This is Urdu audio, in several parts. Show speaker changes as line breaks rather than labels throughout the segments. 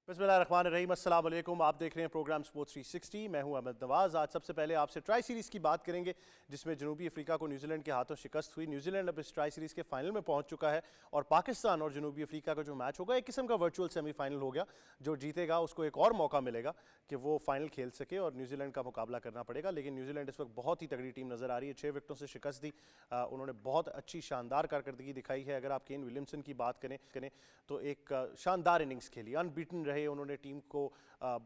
بسم اللہ الرحمن الرحیم، السلام علیکم. آپ دیکھ رہے ہیں پروگرام سپورٹس 360. میں ہوں احمد نواز. آج سب سے پہلے آپ سے ٹرائی سیریز کی بات کریں گے جس میں جنوبی افریقہ کو نیوزی لینڈ کے ہاتھوں شکست ہوئی. نیوزی لینڈ اب اس ٹرائی سیریز کے فائنل میں پہنچ چکا ہے اور پاکستان اور جنوبی افریقہ کا جو میچ ہوگا ایک قسم کا ورچوئل سیمی فائنل ہو گیا. جو جیتے گا اس کو ایک اور موقع ملے گا کہ وہ فائنل کھیل سکے اور نیوزی لینڈ کا مقابلہ کرنا پڑے گا. لیکن نیوزی لینڈ اس وقت بہت ہی تگڑی ٹیم نظر آ رہی ہے. 6 وکٹوں سے شکست دی. انہوں نے بہت اچھی شاندار کارکردگی دکھائی ہے. اگر آپ کین ولیمسن کی بات کریں تو ایک شاندار اننگز کھیلی, ان بیٹن رہے. انہوں نے ٹیم کو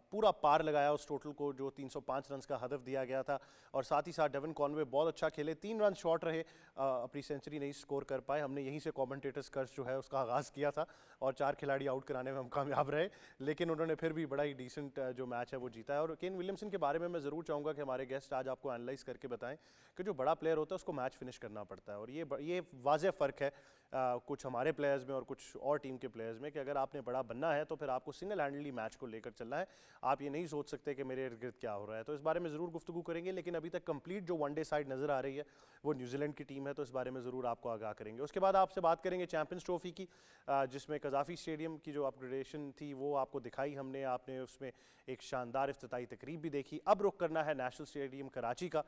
پورا پار لگایا اس ٹوٹل کو جو 305 رنز کا ہدف دیا گیا تھا, اور ساتھ ہی ساتھ ڈیون کانوے بہت اچھا کھیلے. 3 رن شارٹ رہے, اپنی سینچری نہیں سکور کر پائے. ہم نے یہیں سے کومنٹیٹرز کرس جو ہے اس کا آغاز کیا تھا اور 4 کھلاڑی آؤٹ کرانے میں ہم کامیاب رہے, لیکن انہوں نے پھر بھی بڑا ہی ڈیسنٹ جو میچ ہے وہ جیتا ہے. اور کین ولیمسن کے بارے میں ضرور چاہوں گا کہ ہمارے گیسٹ آج آپ کو انالائز کر کے بتائیں کہ جو بڑا پلیئر ہوتا ہے اس کو میچ فنش کرنا پڑتا ہے, اور یہ واضح فرق ہے کچھ ہمارے پلیئرز میں اور کچھ اور ٹیم کے پلیئرز میں کہ اگر آپ نے بڑا بننا ہے تو پھر آپ کو سنگل ہینڈلی میچ کو لے کر چلنا ہے. آپ یہ نہیں سوچ سکتے کہ میرے ارد گرد کیا ہو رہا ہے. تو اس بارے میں ضرور گفتگو کریں گے, لیکن ابھی تک کمپلیٹ جو ون ڈے سائیڈ نظر آ رہی ہے وہ نیوزی لینڈ کی ٹیم ہے, تو اس بارے میں ضرور آپ کو آگاہ کریں گے. اس کے بعد آپ سے بات کریں گے چیمپئنز ٹرافی کی, جس میں قذافی اسٹیڈیم کی جو اپ گریڈیشن تھی وہ آپ کو دکھائی ہم نے. آپ نے اس میں ایک شاندار افتتاحی تقریب بھی دیکھی. اب رخ کرنا ہے نیشنل اسٹیڈیم کراچی کا,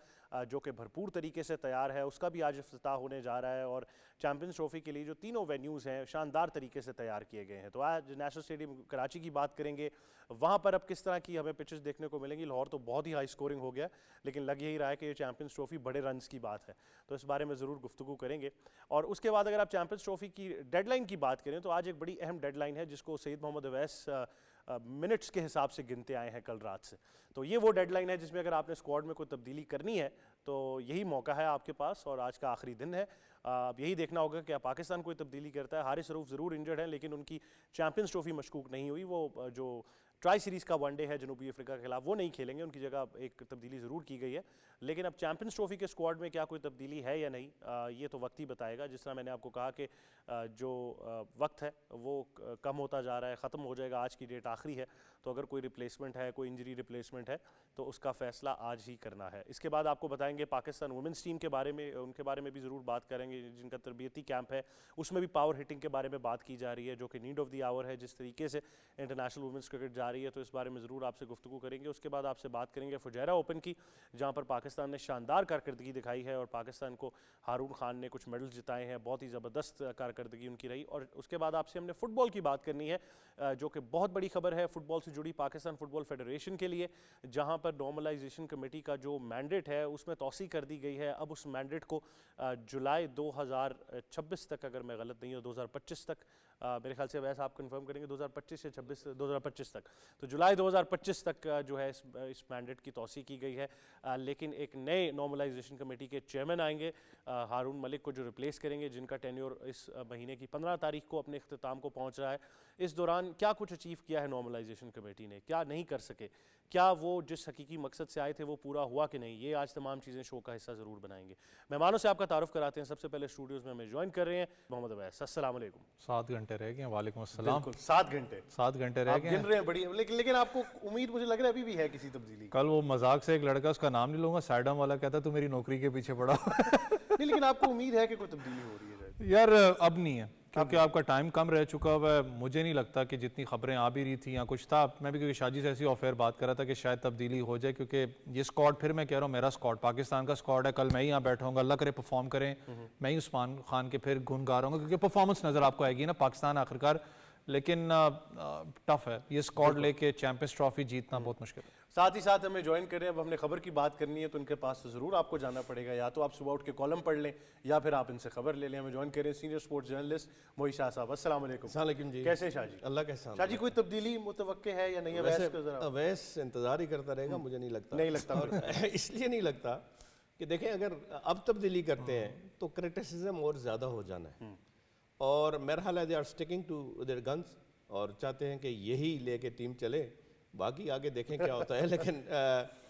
جو کہ بھرپور طریقے سے تیار ہے. اس کا بھی آج افتتاح ہونے جا رہا ہے, اور چیمپئنز ٹرافی کے لیے جو تینوں وینیوز ہیں شاندار طریقے سے تیار کیے گئے ہیں. تو آج نیشنل اسٹیڈیم کراچی کی بات کریں گے. وہاں پر اب کس طرح کی ہمیں پچز دیکھنے کو ملیں گی. لاہور تو بہت ہی ہائی سکورنگ ہو گیا, لیکن لگ یہی رہا ہے کہ یہ چیمپئنز ٹرافی بڑے رنز کی بات ہے, تو اس بارے میں ضرور گفتگو کریں گے. اور اس کے بعد اگر آپ چیمپئنز ٹرافی کی ڈیڈ لائن کی بات کریں تو آج ایک بڑی اہم ڈیڈ لائن ہے جس کو سید محمد اویس منٹس کے حساب سے گنتے آئے ہیں کل رات سے. تو یہ وہ ڈیڈ لائن ہے جس میں اگر آپ نے اسکواڈ میں کوئی تبدیلی کرنی ہے تو یہی موقع ہے آپ کے پاس, اور آج کا آخری دن ہے. اب یہی دیکھنا ہوگا کہ پاکستان کوئی تبدیلی کرتا ہے. حارث رؤوف ضرور انجرڈ ہیں, لیکن ان کی چیمپئنز ٹرافی مشکوک نہیں ہوئی. وہ جو ٹرائی سیریز کا ون ڈے ہے جنوبی افریقہ کے خلاف وہ نہیں کھیلیں گے, ان کی جگہ ایک تبدیلی ضرور کی گئی ہے. لیکن اب چیمپئنز ٹرافی کے اسکواڈ میں کیا کوئی تبدیلی ہے یا نہیں, یہ تو وقت ہی بتائے گا. جس طرح میں نے آپ کو کہا کہ جو وقت ہے وہ کم ہوتا جا رہا ہے, ختم ہو جائے گا. آج کی ڈیٹ آخری ہے, تو اگر کوئی ریپلیسمنٹ ہے, کوئی انجری ریپلیسمنٹ ہے تو اس کا فیصلہ آج ہی کرنا ہے. اس کے بعد آپ کو بتائیں گے پاکستان وومنس ٹیم کے بارے میں, ان کے بارے میں بھی ضرور بات کریں گے. جن کا تربیتی کیمپ ہے اس میں بھی پاور ہٹنگ کے بارے میں بات کی جا رہی ہے, جو کہ نیڈ آف دی آور ہے. جس طریقے سے انٹرنیشنل وومنس کرکٹ جا رہی ہے, تو اس بارے میں ضرور آپ سے گفتگو کریں گے. اس کے بعد آپ سے بات کریں گے فجیرہ اوپن کی, جہاں پر پاکستان نے شاندار کارکردگی دکھائی ہے اور پاکستان کو ہارون خان نے کچھ میڈلز جتائے ہیں. بہت ہی زبردست کارکردگی ان کی رہی. اور اس کے بعد آپ سے ہم نے فٹ بال کی بات کرنی ہے, جو کہ بہت بڑی خبر ہے فٹ بال سے جڑی پاکستان فٹ بال فیڈریشن کے لیے, جہاں پر نارملائزیشن کمیٹی کا جو مینڈیٹ ہے اس میں توسیع کر دی گئی ہے. اب اس مینڈیٹ کو جولائی 2026 تک, اگر میں غلط نہیں ہوں 2025 تک, میرے خیال سے ویسے آپ کنفرم کریں گے 2025 یا 2025 تک, تو جولائی 2025 تک جو ہے اس مینڈیٹ کی توسیع کی گئی ہے. لیکن ایک نئے نارملائزیشن کمیٹی کے چیئرمین آئیں گے, ہارون ملک کو, جو ریپلیس کریں گے, جن کا ٹینیور اس مہینے کی 15 تاریخ کو اپنے اختتام کو پہنچ رہا ہے. اس دوران کیا کچھ اچیو کیا ہے نارملائزیشن کمیٹی نے, کیا نہیں کر سکے, کیا وہ جس حقیقی مقصد سے آئے تھے وہ پورا ہوا کہ نہیں, یہ آج تمام چیزیں شو کا حصہ ضرور بنائیں گے. مہمانوں سے آپ کا تعارف کراتے ہیں. سب سے پہلے اسٹوڈیوز میں ہمیں جوائن کر رہے ہیں محمد اویس. السلام علیکم.
7 گھنٹے رہ گئے ہیں. وعلیکم السلام.
بالکل 7 گھنٹے
7 گھنٹے رہ گئے ہیں.
آپ گن رہے ہیں بڑی, لیکن آپ کو امید مجھے لگ رہا ہے ابھی بھی ہے کسی تبدیلی.
کل وہ مذاق سے ایک لڑکا, اس کا نام نہیں لوں گا, سیڈم والا, کہتا تو میری نوکری کے پیچھے پڑا.
نہیں, لیکن آپ کو امید ہے کہ کوئی تبدیلی ہو رہی ہے
یار اب نہیں ہے, کیونکہ آپ کا ٹائم کم رہ چکا ہوا ہے. مجھے نہیں لگتا کہ جتنی خبریں آ بھی رہی تھیں یا کچھ تھا, میں بھی کیونکہ شاجی سے ایسی آفیر بات کر رہا تھا کہ شاید تبدیلی ہو جائے, کیونکہ یہ اسکواڈ, پھر میں کہہ رہا ہوں میرا اسکواڈ, پاکستان کا اسکواڈ ہے. کل میں ہی یہاں بیٹھا ہوں گا, اللہ کرے پرفارم کریں, میں ہی عثمان خان کے پھر گن گا رہا ہوں گا, کیونکہ پرفارمنس نظر آپ کو آئے گی نا پاکستان آخرکار. لیکن ٹف ہے یہ اسکواڈ لے کے چیمپئنز ٹرافی جیتنا بہت مشکل ہے.
ساتھ ہی ساتھ ہمیں جوائن کریں. اب ہم نے خبر کی بات کرنی ہے تو ان کے پاس ضرور آپ کو جانا پڑے گا, یا تو آپ صبح اٹھ کے کالم پڑھ لیں یا پھر آپ ان سے خبر لے لیں. ہمیں جوائن کریں سینئر سپورٹس جرنلسٹ موئی شاہ صاحب. السلام علیکم.
السلام علیکم جی.
کیسے شاہ جی؟
اللہ کا سلام.
شاہ جی کوئی تبدیلی متوقع ہے یا نہیں؟
اویس انتظار ہی کرتا رہے گا, مجھے نہیں لگتا. اور اس لیے نہیں لگتا کہ دیکھیں اگر اب تبدیلی کرتے ہیں تو کرٹیسزم اور زیادہ ہو جانا ہے, اور میرا حال ہے they are sticking to their guns, اور چاہتے ہیں کہ یہی لے کے ٹیم چلے, باقی آگے دیکھیں کیا ہوتا ہے. لیکن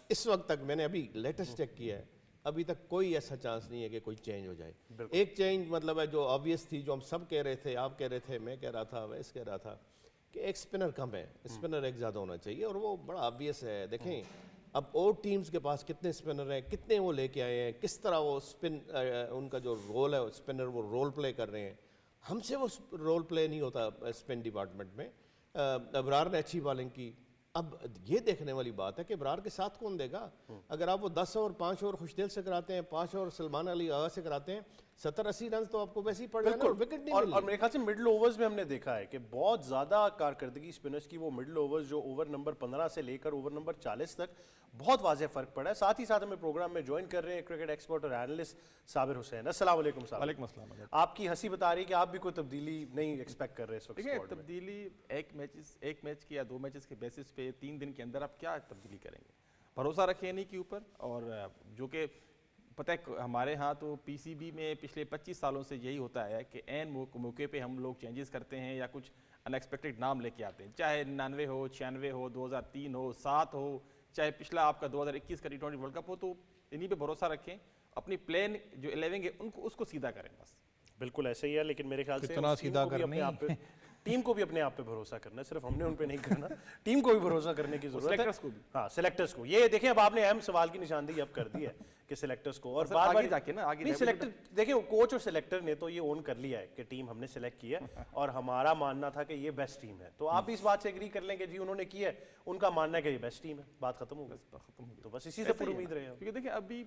اس وقت تک میں نے ابھی لیٹسٹ چیک کیا ہے, ابھی تک کوئی ایسا چانس نہیں ہے کہ کوئی چینج ہو جائے. ایک چینج مطلب ہے جو آبویس تھی, جو ہم سب کہہ رہے تھے, آپ کہہ رہے تھے, میں کہہ رہا تھا, ویس کہہ رہا تھا کہ ایک سپنر کم ہے, سپنر ایک زیادہ ہونا چاہیے, اور وہ بڑا آبویس ہے. دیکھیں اب اور ٹیمز کے پاس کتنے سپنر ہیں, کتنے وہ لے کے آئے ہیں, کس طرح وہ سپن ان کا جو رول ہے سپنر وہ رول پلے کر رہے ہیں. ہم سے وہ رول پلے نہیں ہوتا سپن ڈپارٹمنٹ میں. ابرار نے اچھی بالنگ کی. اب یہ دیکھنے والی بات ہے کہ ابرار کے ساتھ کون دے گا. اگر آپ وہ 10 اوور 5 اوور خوش دل سے کراتے ہیں, 5 اوور سلمان علی آغا سے کراتے ہیں, 70-80 رنز تو آپ کو ویسے ہی پڑ جانا, وکٹ نہیں مل رہی.
اور میرے خیال سے مڈل اوورز میں ہم نے دیکھا ہے کہ بہت زیادہ کارکردگی اسپنرز کی وہ مڈل اوورز جو اوور نمبر 15 سے لے کر اوور نمبر 40 تک بہت واضح فرق پڑا ہے. ساتھ ہی ساتھ ہمیں پروگرام میں جوائن کر رہے ہیں کرکٹ ایکسپرٹ اور اینالسٹ صابر حسین. السلام علیکم صاحب.
وعلیکم السلام.
آپ کی ہنسی بتا رہی ہے کہ آپ بھی کوئی تبدیلی نہیں ایکسپیکٹ کر رہے اس وقت.
دیکھیں تبدیلی ایک میچ کی یا 2 میچز کے بیسس پہ 3 دن کے اندر آپ کیا تبدیلی کریں گے. بھروسہ رکھیں انہیں کے اوپر, اور جو کہ پتہ ہے ہمارے ہاں تو پی سی بی میں پچھلے 25 سالوں سے یہی ہوتا ہے کہ عین موقع پہ ہم لوگ چینجز کرتے ہیں یا کچھ ان ایکسپیکٹڈ نام لے کے آتے ہیں, چاہے 99 ہو, 96 ہو, 2003 ہو, 7 ہو, چاہے پچھلا آپ کا 2021 کا T20 ورلڈ کپ ہو. تو انہی پہ بھروسہ رکھیں, اپنی پلین جو 11 ہے ان کو اس کو سیدھا کریں بس.
بالکل ایسے ہی ہے, لیکن میرے خیال سے
کتنا سیدھا کرنے
ٹیم کو بھی اپنے آپ پہ بھروسہ کرنا ہے, صرف ہم نے ان پہ نہیں کرنا, ٹیم کو بھی بھروسہ کرنے کی ضرورت ہے. ہاں سلیکٹرز کو. یہ دیکھیں اب آپ نے اہم سوال کی نشاندہی اب کر دی ہے کہ سلیکٹرز کو, اور بار بار
جا کے نا آگے
سلیکٹر دیکھیں کوچ اور سلیکٹر نے تو یہ اون کر لیا ہے کہ ٹیم ہم نے سلیکٹ کی ہے اور ہمارا ماننا تھا کہ یہ بیسٹ ٹیم ہے. تو آپ بھی اس بات سے ایگری کر لیں کہ جی انہوں نے کی ہے, ان کا ماننا ہے کہ یہ بیسٹ ٹیم ہے, بات ختم ہو گئی. تو بس اسی سے پوری امید رہے.
کیونکہ دیکھیں ابھی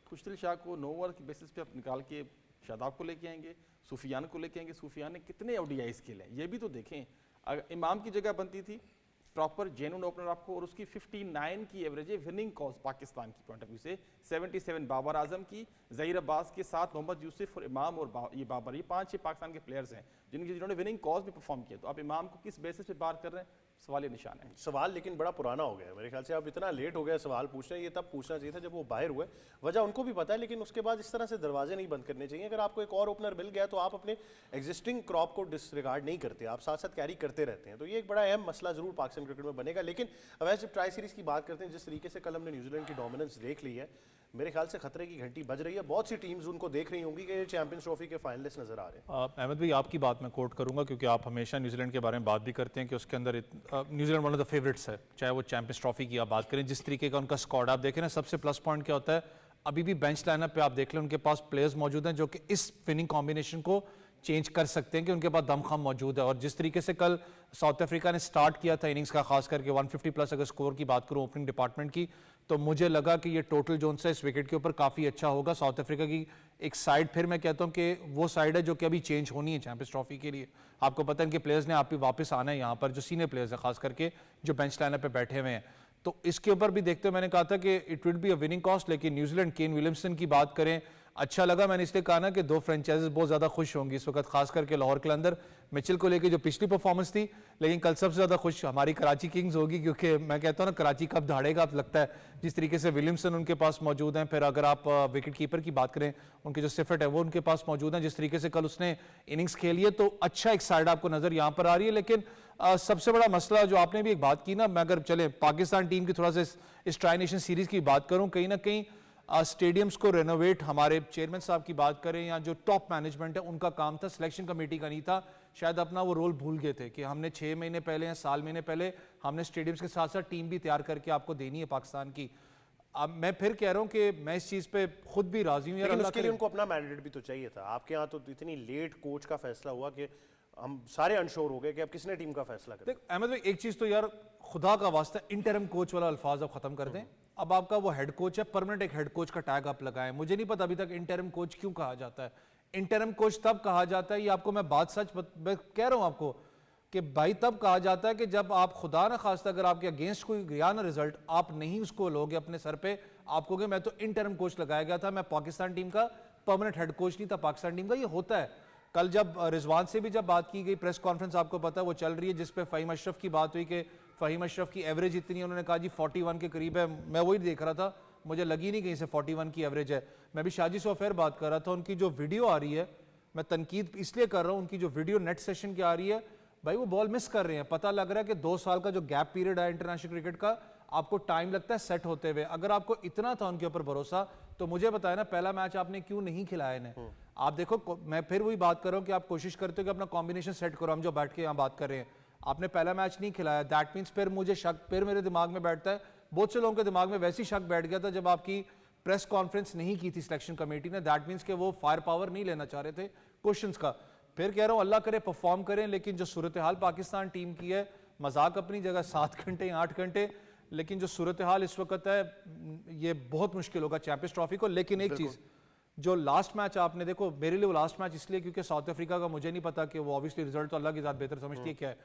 خوشدل شاہ کو 9 اوور کی بیسس پہ آپ نکال کے شاداب کو لے کے آئیں گے, سفیان کو لے کے آئیں گے. سفیان نے کتنے ODIs کھیلے ہیں یہ بھی تو دیکھیں. امام کی جگہ بنتی تھی پراپر جینون اوپنر آپ کو, اور اس کی 59 کی ایوریج ہے وننگ کاز پاکستان کی پوائنٹ آف ویو سے. 77 بابر اعظم کی, ظہیر عباس کے ساتھ محمد یوسف اور امام اور یہ بابر, یہ 5-6 پاکستان کے پلیئرز ہیں جنہوں نے وننگ کاز میں پرفارم کیا. تو آپ امام کو کس بیسس پہ بات کر رہے ہیں, سوال نشان ہے.
سوال لیکن بڑا پرانا ہو گیا ہے میرے خیال سے. اب اتنا لیٹ ہو گیا سوال پوچھنا, یہ تب پوچھنا چاہیے تھا جب وہ باہر ہوئے. وجہ ان کو بھی پتہ ہے, لیکن اس کے بعد اس طرح سے دروازے نہیں بند کرنے چاہیے. اگر آپ کو ایک اور اوپنر مل گیا تو آپ اپنے ایگزسٹنگ کراپ کو ڈس ریگارڈ نہیں کرتے, آپ ساتھ ساتھ کیری کرتے رہتے ہیں. تو یہ ایک بڑا اہم مسئلہ ضرور پاکستان کرکٹ میں بنے گا. لیکن اب جب ٹرائی سیریز کی بات کرتے ہیں, جس طریقے سے کل ہم نے نیوزی لینڈ کی ڈومیننس دیکھ لی ہے, میرے خیال سے خطرے کی گھنٹی بج رہی ہے. بہت سی ٹیمز ان کو دیکھ رہی ہوں گی کہ یہ چیمپئنز ٹرافی کے فائنلسٹ نظر آ رہے ہیں.
احمد بھائی آپ کی بات میں کوٹ کروں گا کیونکہ آپ ہمیشہ نیوزی لینڈ کے بارے میں بات بھی کرتے ہیں کہ اس کے اندر New Zealand one of the favourites ہے, چاہے وہ چیمپئنز ٹرافی کی آپ بات کریں. جس طریقے کا ان کا اسکواڈ آپ دیکھیں نا, سب سے پلس پوائنٹ کیا ہوتا ہے, ابھی بھی بینچ لائن اپ پہ آپ دیکھ لیں ان کے پاس پلیئرز موجود ہیں جو کہ اس وننگ کمبینیشن کو چینج کر سکتے ہیں, کہ ان کے پاس دم خم موجود ہے. اور جس طریقے سے کل ساؤتھ افریقہ نے سٹارٹ کیا تھا اننگز کا, خاص کر کے 150 پلس اگر سکور کی بات کروں اوپننگ ڈپارٹمنٹ کی, تو مجھے لگا کہ یہ ٹوٹل جو ان سے اس وکٹ کے اوپر کافی اچھا ہوگا. ساؤتھ افریقہ کی ایک سائڈ, پھر میں کہتا ہوں کہ وہ سائڈ ہے جو کہ ابھی چینج ہونی ہے چیمپئنز ٹرافی کے لیے. آپ کو پتہ ہے ان کے پلیئرز نے آپ بھی واپس آنا ہے یہاں پر, جو سینئر پلیئرز ہیں خاص کر کے جو بینچ لائن اپ پہ بیٹھے ہوئے ہیں. تو اس کے اوپر بھی دیکھتے ہوئے میں نے کہا تھا کہ it would be a winning cast. لیکن نیوزی لینڈ کین ولیمسن کی بات کریں, اچھا لگا. میں نے اس لیے کہا نا کہ 2 فرینچائزز بہت زیادہ خوش ہوں گی اس وقت, خاص کر کے لاہور کے اندر مچل کو لے کے جو پچھلی پرفارمنس تھی. لیکن کل سب سے زیادہ خوش ہماری کراچی کنگز ہوگی, کیونکہ میں کہتا ہوں نا کراچی کب دھاڑے گا اب لگتا ہے. جس طریقے سے ولیمسن ان کے پاس موجود ہیں, پھر اگر آپ وکٹ کیپر کی بات کریں ان کے جو سفٹ ہے وہ ان کے پاس موجود ہیں. جس طریقے سے کل اس نے اننگز کھیلی ہے تو اچھا ایک سائڈ آپ کو نظر یہاں پر آ رہی ہے. لیکن سب سے بڑا مسئلہ جو آپ نے بھی ایک بات کی نا, میں اگر چلیں پاکستان ٹیم کی تھوڑا سا اس ٹرائی نیشن سیریز کی بات کروں, کہیں نہ کہیں اسٹیڈیمز کو رینوویٹ ہمارے چیئرمین صاحب کی بات کریں یا جو ٹاپ مینجمنٹ ہے ان کا کام تھا, سلیکشن کمیٹی کا نہیں تھا. شاید اپنا وہ رول بھول گئے تھے کہ ہم نے 6 مہینے پہلے یا سال مہینے پہلے ہم نے اسٹیڈیمز کے ساتھ ساتھ ٹیم بھی تیار کر کے آپ کو دینی ہے پاکستان کی. اب میں پھر کہہ رہا ہوں کہ میں اس چیز پہ خود بھی راضی ہوں.
لیکن اس کے لیے ان کو اپنا مینڈیٹ بھی تو چاہیے تھا. آپ کے یہاں تو اتنی لیٹ کوچ کا فیصلہ ہوا کہ ہم سارے انشور ہو گئے کہ اب کس نے ٹیم کا فیصلہ کرا.
دیکھ احمد بھائی ایک چیز تو یار خدا کا واسطہ انٹرم کوچ والا الفاظ اب ختم کر دیں. اب آپ کا وہ ہیڈ کوچ ہے, پرمنٹ ایک ہیڈ کوچ کا ٹیگ آپ لگائیں. مجھے نہیں پتا ابھی تک انٹرم کوچ کیوں کہا جاتا ہے. انٹرم کوچ تب کہا جاتا ہے, یہ آپ کو میں بات سچ کہہ رہا ہوں آپ کو, کہ بھائی تب کہا جاتا ہے کہ جب آپ خدا نہ خواستہ اگر آپ کے اگینسٹ کوئی گیا نا رزلٹ, آپ نہیں اس کو لوگے اپنے سر پہ, آپ کو کہ میں تو انٹرم کوچ لگایا گیا تھا, میں پاکستان ٹیم کا پرمنٹ ہیڈ کوچ نہیں تھا پاکستان ٹیم کا. یہ ہوتا ہے. کل جب رضوان سے بھی جب بات کی گئی, پریس کانفرنس آپ کو پتا ہے وہ چل رہی ہے, جس پہ فہیم اشرف کی بات ہوئی کہ فہیم اشرف کی ایوریج اتنی, انہوں نے کہا جی 41 کے قریب ہے. میں وہی دیکھ رہا تھا, مجھے لگی نہیں کہیں سے 41 کی ایوریج ہے. میں بھی شاجی سے افیر بات کر رہا تھا, ان کی جو ویڈیو آ رہی ہے, میں تنقید اس لیے کر رہا ہوں, ان کی جو ویڈیو نیٹ سیشن کی آ رہی ہے, بھائی وہ بال مس کر رہے ہیں. پتہ لگ رہا ہے کہ 2 سال کا جو گیپ پیریڈ ہے انٹرنیشنل کرکٹ کا, آپ کو ٹائم لگتا ہے سیٹ ہوتے ہوئے. اگر آپ کو اتنا تھا ان کے اوپر بھروسہ تو مجھے بتایا نا پہلا میچ آپ نے کیوں نہیں کھلایا انہیں. آپ دیکھو میں پھر وہی بات کر رہا ہوں کہ آپ کوشش کرتے ہو کہ اپنا کمبینیشن سیٹ کرو. ہم جو بیٹھ کے یہاں بات کر رہے ہیں, آپ نے پہلا میچ نہیں کھلایا, دیٹ مینس پھر مجھے شک پھر میرے دماغ میں بیٹھتا ہے, بہت سے لوگوں کے دماغ میں ویسی شک بیٹھ گیا تھا جب آپ کی پریس کانفرنس نہیں کی تھی سلیکشن کمیٹی نے. دیٹ مینس کہ وہ فائر پاور نہیں لینا چاہ رہے تھے کوشچنس کا. پھر کہہ رہا ہوں اللہ کرے پرفارم کریں, لیکن جو صورتحال پاکستان ٹیم کی ہے مذاق اپنی جگہ 7 گھنٹے 8 گھنٹے، لیکن جو صورتحال اس وقت ہے یہ بہت مشکل ہوگا چیمپئنز ٹرافی کو. لیکن ایک چیز جو لاسٹ میچ آپ نے دیکھو، میرے لیے وہ لاسٹ میچ اس لیے کیونکہ ساؤتھ افریقہ کا مجھے نہیں پتا کہ وہ آبویسلی رزلٹ تو اللہ کی ذات بہتر سمجھتی ہے کیا ہے،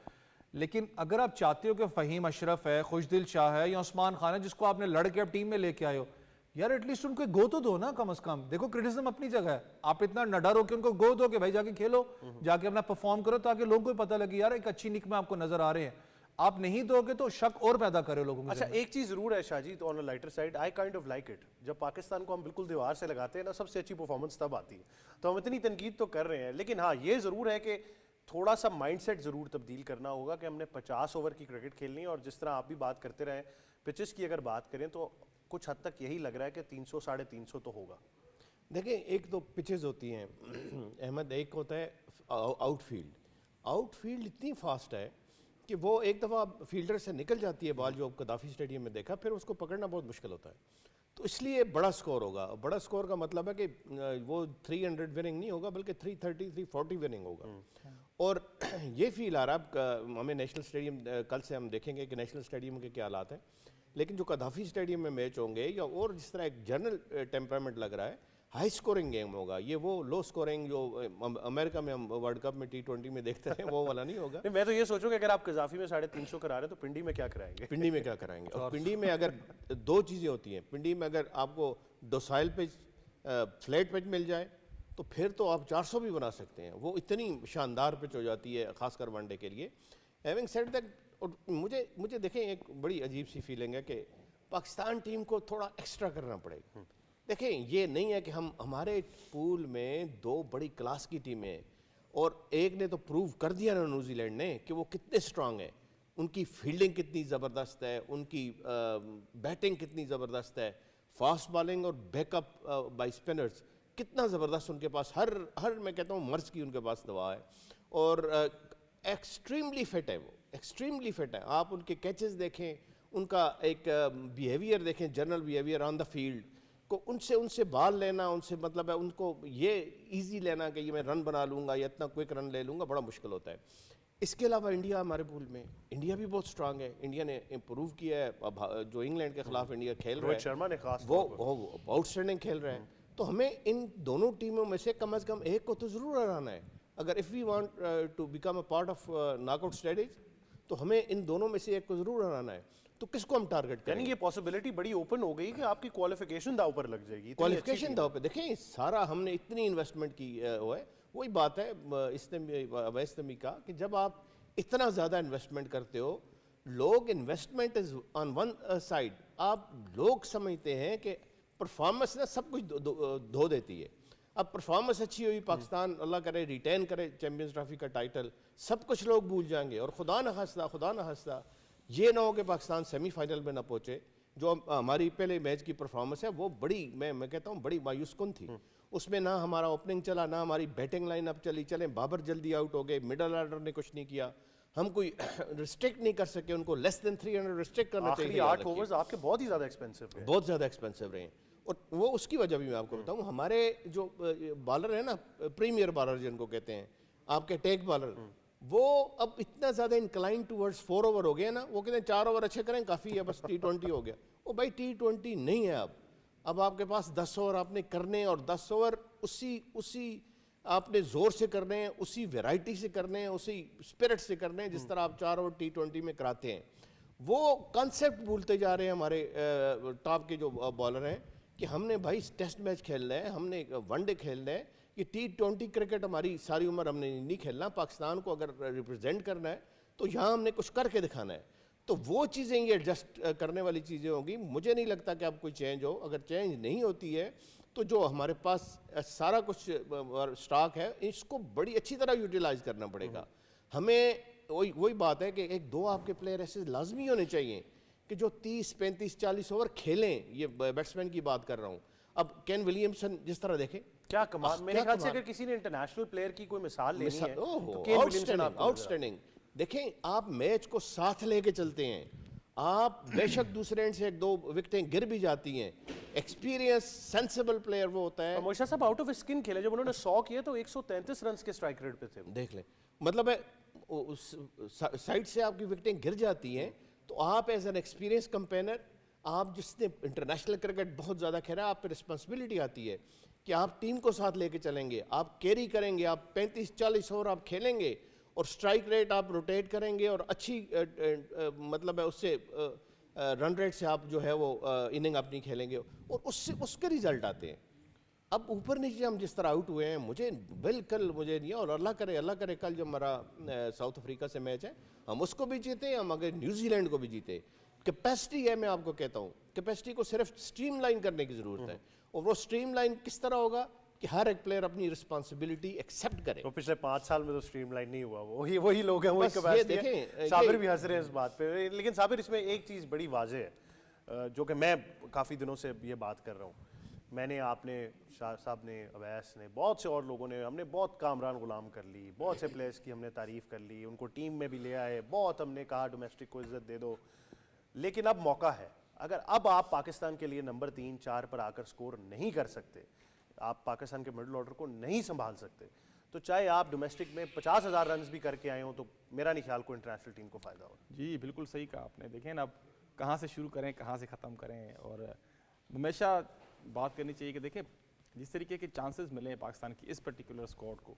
لیکن اگر آپ چاہتے ہو کہ فہیم اشرف ہے، خوشدل شاہ ہے یا عثمان خان ہے جس کو آپ نے لڑ کے اب ٹیم میں لے کے آئے ہو، یار ایٹ لیسٹ ان کو گو تو دو نا کم از کم. دیکھو کرٹیسزم اپنی جگہ ہے، آپ اتنا نہ ڈرو کہ ان کو گو دو کہ بھائی جا کے کھیلو، جا کے اپنا پرفارم کرو تاکہ لوگوں کو پتہ لگے یار ایک اچھی نک میں آپ کو نظر آ رہے ہیں. آپ نہیں دو گے تو شک اور پیدا کرے لوگوں کو.
اچھا ایک چیز ضرور ہے شاہ جی، تو on a lighter side I kind of like it, جب پاکستان کو ہم بالکل دیوار سے لگاتے ہیں نا سب سے اچھی پرفارمنس تب آتی ہے. تو ہم اتنی تنقید تو کر رہے ہیں، لیکن ہاں یہ ضرور ہے کہ تھوڑا سا مائنڈ سیٹ ضرور تبدیل کرنا ہوگا کہ ہم نے 50 اوور کی کرکٹ کھیلنی ہے. اور جس طرح آپ بھی بات کرتے رہے پچز کی اگر بات کریں تو کچھ حد تک یہی لگ رہا ہے کہ 300 350 تو ہوگا.
دیکھیں ایک تو پچز ہوتی ہیں احمد، ایک ہوتا ہے آؤٹ فیلڈ. آؤٹ فیلڈ اتنی فاسٹ ہے کہ وہ ایک دفعہ فیلڈر سے نکل جاتی ہے بال، جو قذافی اسٹیڈیم میں دیکھا، پھر اس کو پکڑنا بہت مشکل ہوتا ہے. تو اس لیے بڑا سکور ہوگا. بڑا سکور کا مطلب ہے کہ وہ 300 وننگ نہیں ہوگا بلکہ 330 340 وننگ ہوگا. اور یہ فیل آ رہا ہے ہمیں نیشنل اسٹیڈیم، کل سے ہم دیکھیں گے کہ نیشنل اسٹیڈیم کے کیا حالات ہیں، لیکن جو قذافی اسٹیڈیم میں میچ ہوں گے یا اور جس طرح ایک جنرل ٹیمپرامنٹ لگ رہا ہے، ہائی سکورنگ گیم ہوگا. یہ وہ لو سکورنگ جو امریکہ میں ہم ورلڈ کپ میں T20 میں دیکھتے ہیں وہ والا نہیں ہوگا.
میں تو یہ سوچوں کہ اگر آپ قذافی میں 350 کرا رہے ہیں تو پنڈی میں کیا کرائیں گے؟
پنڈی میں کیا کرائیں گے؟ اور پنڈی میں اگر دو چیزیں ہوتی ہیں، پنڈی میں اگر آپ کو ڈوسائل پچ، فلیٹ پچ مل جائے تو پھر تو آپ 400 بھی بنا سکتے ہیں. وہ اتنی شاندار پچ ہو جاتی ہے خاص کر ون ڈے کے لیے. ہیونگ سیڈ دیٹ، اور مجھے دیکھیں ایک بڑی عجیب سی فیلنگ ہے کہ پاکستان ٹیم کو تھوڑا ایکسٹرا کرنا پڑے گا. دیکھیں یہ نہیں ہے کہ ہمارے پول میں 2 بڑی کلاس کی ٹیمیں ہیں اور ایک نے تو پروو کر دیا نا نیوزی لینڈ نے کہ وہ کتنے سٹرانگ ہیں، ان کی فیلڈنگ کتنی زبردست ہے، ان کی بیٹنگ کتنی زبردست ہے، فاسٹ بالنگ اور بیک اپ بائی اسپنرز کتنا زبردست ان کے پاس، ہر میں کہتا ہوں مرض کی ان کے پاس دوا ہے. اور ایکسٹریملی فٹ ہے، وہ ایکسٹریملی فٹ ہے. آپ ان کے کیچز دیکھیں، ان کا ایک بیہیویئر دیکھیں، general behaviour on the field کو، ان سے بال لینا، ان سے مطلب ہے ان کو یہ ایزی لینا کہ یہ میں رن بنا لوں گا یا اتنا کوئک رن لے لوں گا، بڑا مشکل ہوتا ہے. اس کے علاوہ انڈیا ہمارے پول میں، انڈیا بھی بہت سٹرانگ ہے. انڈیا نے امپروو کیا ہے. اب جو انگلینڈ کے خلاف انڈیا کھیل رہا ہے،
روہت شرما نے خاص
وہ آؤٹ اسٹینڈنگ کھیل رہے ہیں. تو ہمیں ان دونوں ٹیموں میں سے کم از کم ایک کو تو ضرور ہرانا ہے. اگر if we want to become a part of knock out stages تو ہمیں ان دونوں میں سے ایک کو ضرور ہرانا ہے. تو کس کو ہم ٹارگٹ کریں؟
یعنی یہ پاسبلٹی بڑی اوپن ہو گئی کہ آپ کی کوالیفیکیشن داؤ پر لگ جائے گی.
کوالیفیکیشن داؤ پہ دیکھیں سارا ہم نے اتنی انویسٹمنٹ کی ہوا ہے. وہی بات ہے ویستمی کا کہ جب آپ اتنا زیادہ انویسٹمنٹ کرتے ہو، لوگ investment is on one side, آپ لوگ سمجھتے ہیں کہ پرفارمنس نا سب کچھ دھو دیتی ہے. اب پرفارمنس اچھی ہوئی، پاکستان اللہ کرے ریٹین کرے چیمپئنز ٹرافی کا ٹائٹل، سب کچھ لوگ بھول جائیں گے. اور خدا نہ خواستہ یہ نہ ہو کہ پاکستان سیمی فائنل میں نہ پہنچے. جو ہماری پہلے میچ کی پرفارمنس ہے وہ بڑی، میں کہتا ہوں بڑی مایوس کن تھی. اس میں نہ ہمارا اوپننگ چلا، نہ ہماری بیٹنگ لائن اپ چلی. چلیں بابر جلدی آؤٹ ہو گئے، مڈل آرڈر نے کچھ نہیں کیا، ہم کوئی ریسٹرکٹ نہیں کر سکے ان کو. لیس دین 300 ریسٹرکٹ کرنا چاہیے.
آخری 8 اوورز آپ کے بہت ہی زیادہ ایکسپینسو رہے،
بہت زیادہ ایکسپینسو رہے ہیں. اور وہ اس کی وجہ بھی میں آپ کو بتاؤں، ہمارے جو بالر ہیں نا، پریمیئر بالر جن کو کہتے ہیں، آپ کے ٹیک بالر، وہ اب اتنا زیادہ انکلائن ٹورڈز 4 اوور ہو گئے نا. وہ کہتے ہیں 4 اوور اچھے کریں کافی ہے، بس T20 ہو گیا. وہ بھائی T20 نہیں ہے. اب آپ کے پاس 10 اوور آپ نے کرنے، اور 10 اوور اسی آپ نے زور سے کرنے ہیں، اسی ویرائٹی سے کرنے ہیں، اسی اسپرٹ سے کرنے ہیں جس طرح آپ 4 اوور T20 میں کراتے ہیں. وہ کانسیپٹ بھولتے جا رہے ہیں ہمارے ٹاپ کے جو بالر ہیں کہ ہم نے بھائی ٹیسٹ میچ کھیلنا ہے، ہم نے ون ڈے کھیلنا ہے. یہ T20 کرکٹ ہماری ساری عمر ہم نے نہیں کھیلنا. پاکستان کو اگر ریپرزینٹ کرنا ہے تو یہاں ہم نے کچھ کر کے دکھانا ہے. تو وہ چیزیں یہ ایڈجسٹ کرنے والی چیزیں ہوں گی. مجھے نہیں لگتا کہ اب کوئی چینج ہو. اگر چینج نہیں ہوتی ہے تو جو ہمارے پاس سارا کچھ سٹاک ہے اس کو بڑی اچھی طرح یوٹیلائز کرنا پڑے گا. ہمیں وہی بات ہے کہ 1-2 آپ کے پلیئر ایسے لازمی ہونے چاہیے کہ جو 30 35 40 اوور کھیلیں. یہ بیٹسمین کی بات کر رہا ہوں. اب کین ولیمسن جس طرح دیکھیں
کیا کمال. میرے خیال سے اگر کسی نے انٹرنیشنل پلیئر کی کوئی مثال لینی ہے تو کین ولیمسن.
Out standing. دیکھیں آپ میچ کو ساتھ لے کے چلتے ہیں. آپ بے شک دوسرے اینڈ سے 1-2 وکٹیں گر بھی جاتی ہیں. ایکسپیرینس سینسیبل پلیئر وہ ہوتا ہے.
موشا صاحب آؤٹ آف اسکن کھیلے. جب انہوں نے 100 کیے تو 133 رنز کے اسٹرائک ریٹ پہ تھے.
دیکھ لیں مطلب ہے اس سائڈ سے آپ کی وکٹیں گر جاتی ہیں تو آپ ایز این ایکسپیرینس کمپینر، آپ جس نے انٹرنیشنل کرکٹ بہت زیادہ کھیلا، آپ پہ رسپانسبلٹی آتی ہے کہ آپ ٹیم کو ساتھ لے کے چلیں گے، آپ کیری کریں گے، آپ 35-40 اوور آپ کھیلیں گے اور سٹرائک ریٹ آپ روٹیٹ کریں گے اور اچھی مطلب ہے اس سے رن ریٹ سے آپ جو ہے وہ اننگ اپنی کھیلیں گے اور اس کے ریزلٹ آتے ہیں. اب اوپر نیچے ہم جس طرح آؤٹ ہوئے ہیں، مجھے نہیں، اور اللہ کرے کل جو ہمارا ساؤتھ افریقہ سے میچ ہے ہم اس کو بھی جیتے، ہم اگر نیوزی لینڈ کو بھی جیتے. کیپیسٹی ہے، میں آپ کو کہتا ہوں کیپیسٹی کو صرف سٹریم لائن کرنے کی ضرورت ہے. اور وہ سٹریم لائن کس طرح ہوگا کہ ہر ایک پلیئر اپنی رسپانسبلٹی ایکسیپٹ کرے.
تو پچھلے 5 سال میں تو سٹریم لائن نہیں ہوا، وہی لوگ ہیں، وہی کیپیسٹی ہے. صابر بھی ہنس رہے ہیں اس بات پہ، لیکن صابر اس میں ایک چیز بڑی واضح ہے جو کہ میں کافی دنوں سے یہ بات کر رہا ہوں. میں نے، آپ نے، شاہ صاحب نے، اویس نے، بہت سے اور لوگوں نے، ہم نے بہت کامران غلام کر لی، بہت سے پلیئرز کی ہم نے تعریف کر لی، ان کو ٹیم میں بھی لے آئے، بہت ہم نے کہا ڈومیسٹک کو عزت دے دو. لیکن اب موقع ہے، اگر اب آپ پاکستان کے لیے نمبر 3-4 پر آ کر سکور نہیں کر سکتے، آپ پاکستان کے مڈل آرڈر کو نہیں سنبھال سکتے، تو چاہے آپ ڈومیسٹک میں 50,000 رنز بھی کر کے آئے ہوں تو میرا نہیں خیال کو انٹرنیشنل ٹیم کو فائدہ ہو.
جی بالکل صحیح کہا آپ نے. دیکھیں نا اب کہاں سے شروع کریں، کہاں سے ختم کریں. اور ہمیشہ بات کرنی چاہیے کہ دیکھیں جس طریقے کے چانسز ملے ہیں پاکستان کی اس پرٹیکولر اسکواڈ کو،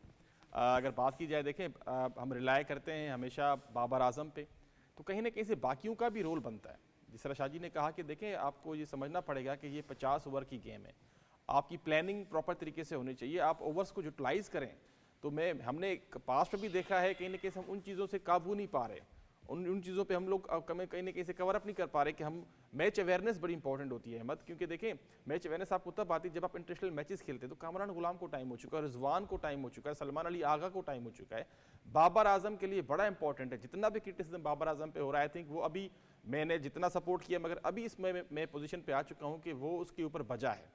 اگر بات کی جائے، دیکھیں ہم ریلائی کرتے ہیں ہمیشہ بابر اعظم پہ، تو کہیں نہ کہیں سے باقیوں کا بھی رول بنتا ہے. جس طرح شاہ جی نے کہا کہ دیکھیں آپ کو یہ سمجھنا پڑے گا کہ یہ 50 اوور کی گیم ہے، آپ کی پلاننگ پراپر طریقے سے ہونی چاہیے، آپ اوورز کو یوٹیلائز کریں. تو ہم نے پاسٹ میں بھی دیکھا ہے کہیں نہ کہیں ہم ان چیزوں سے قابو نہیں پا رہے، ان چیزوں پہ ہم لوگ کہیں نہ کہیں سے کور اپ نہیں کر پا رہے کہ ہم میچ اویئرنیس بڑی امپورٹنٹ ہوتی ہے احمد. کیونکہ دیکھیں میچ اویئرنیس آپ کو تب آتی ہے جب آپ انٹرنیشنل میچز کھیلتے ہیں. تو کامران غلام کو ٹائم ہو چکا ہے، رضوان کو ٹائم ہو چکا ہے، سلمان علی آغا کو ٹائم ہو چکا ہے. بابر اعظم کے لیے بڑا امپورٹنٹ ہے. جتنا بھی کرٹیسزم بابر اعظم پہ ہو رہا ہے، آئی تھنک وہ ابھی میں نے جتنا سپورٹ کیا، مگر ابھی اس میں پوزیشن پہ آ چکا ہوں کہ وہ اس کے اوپر بجا ہے.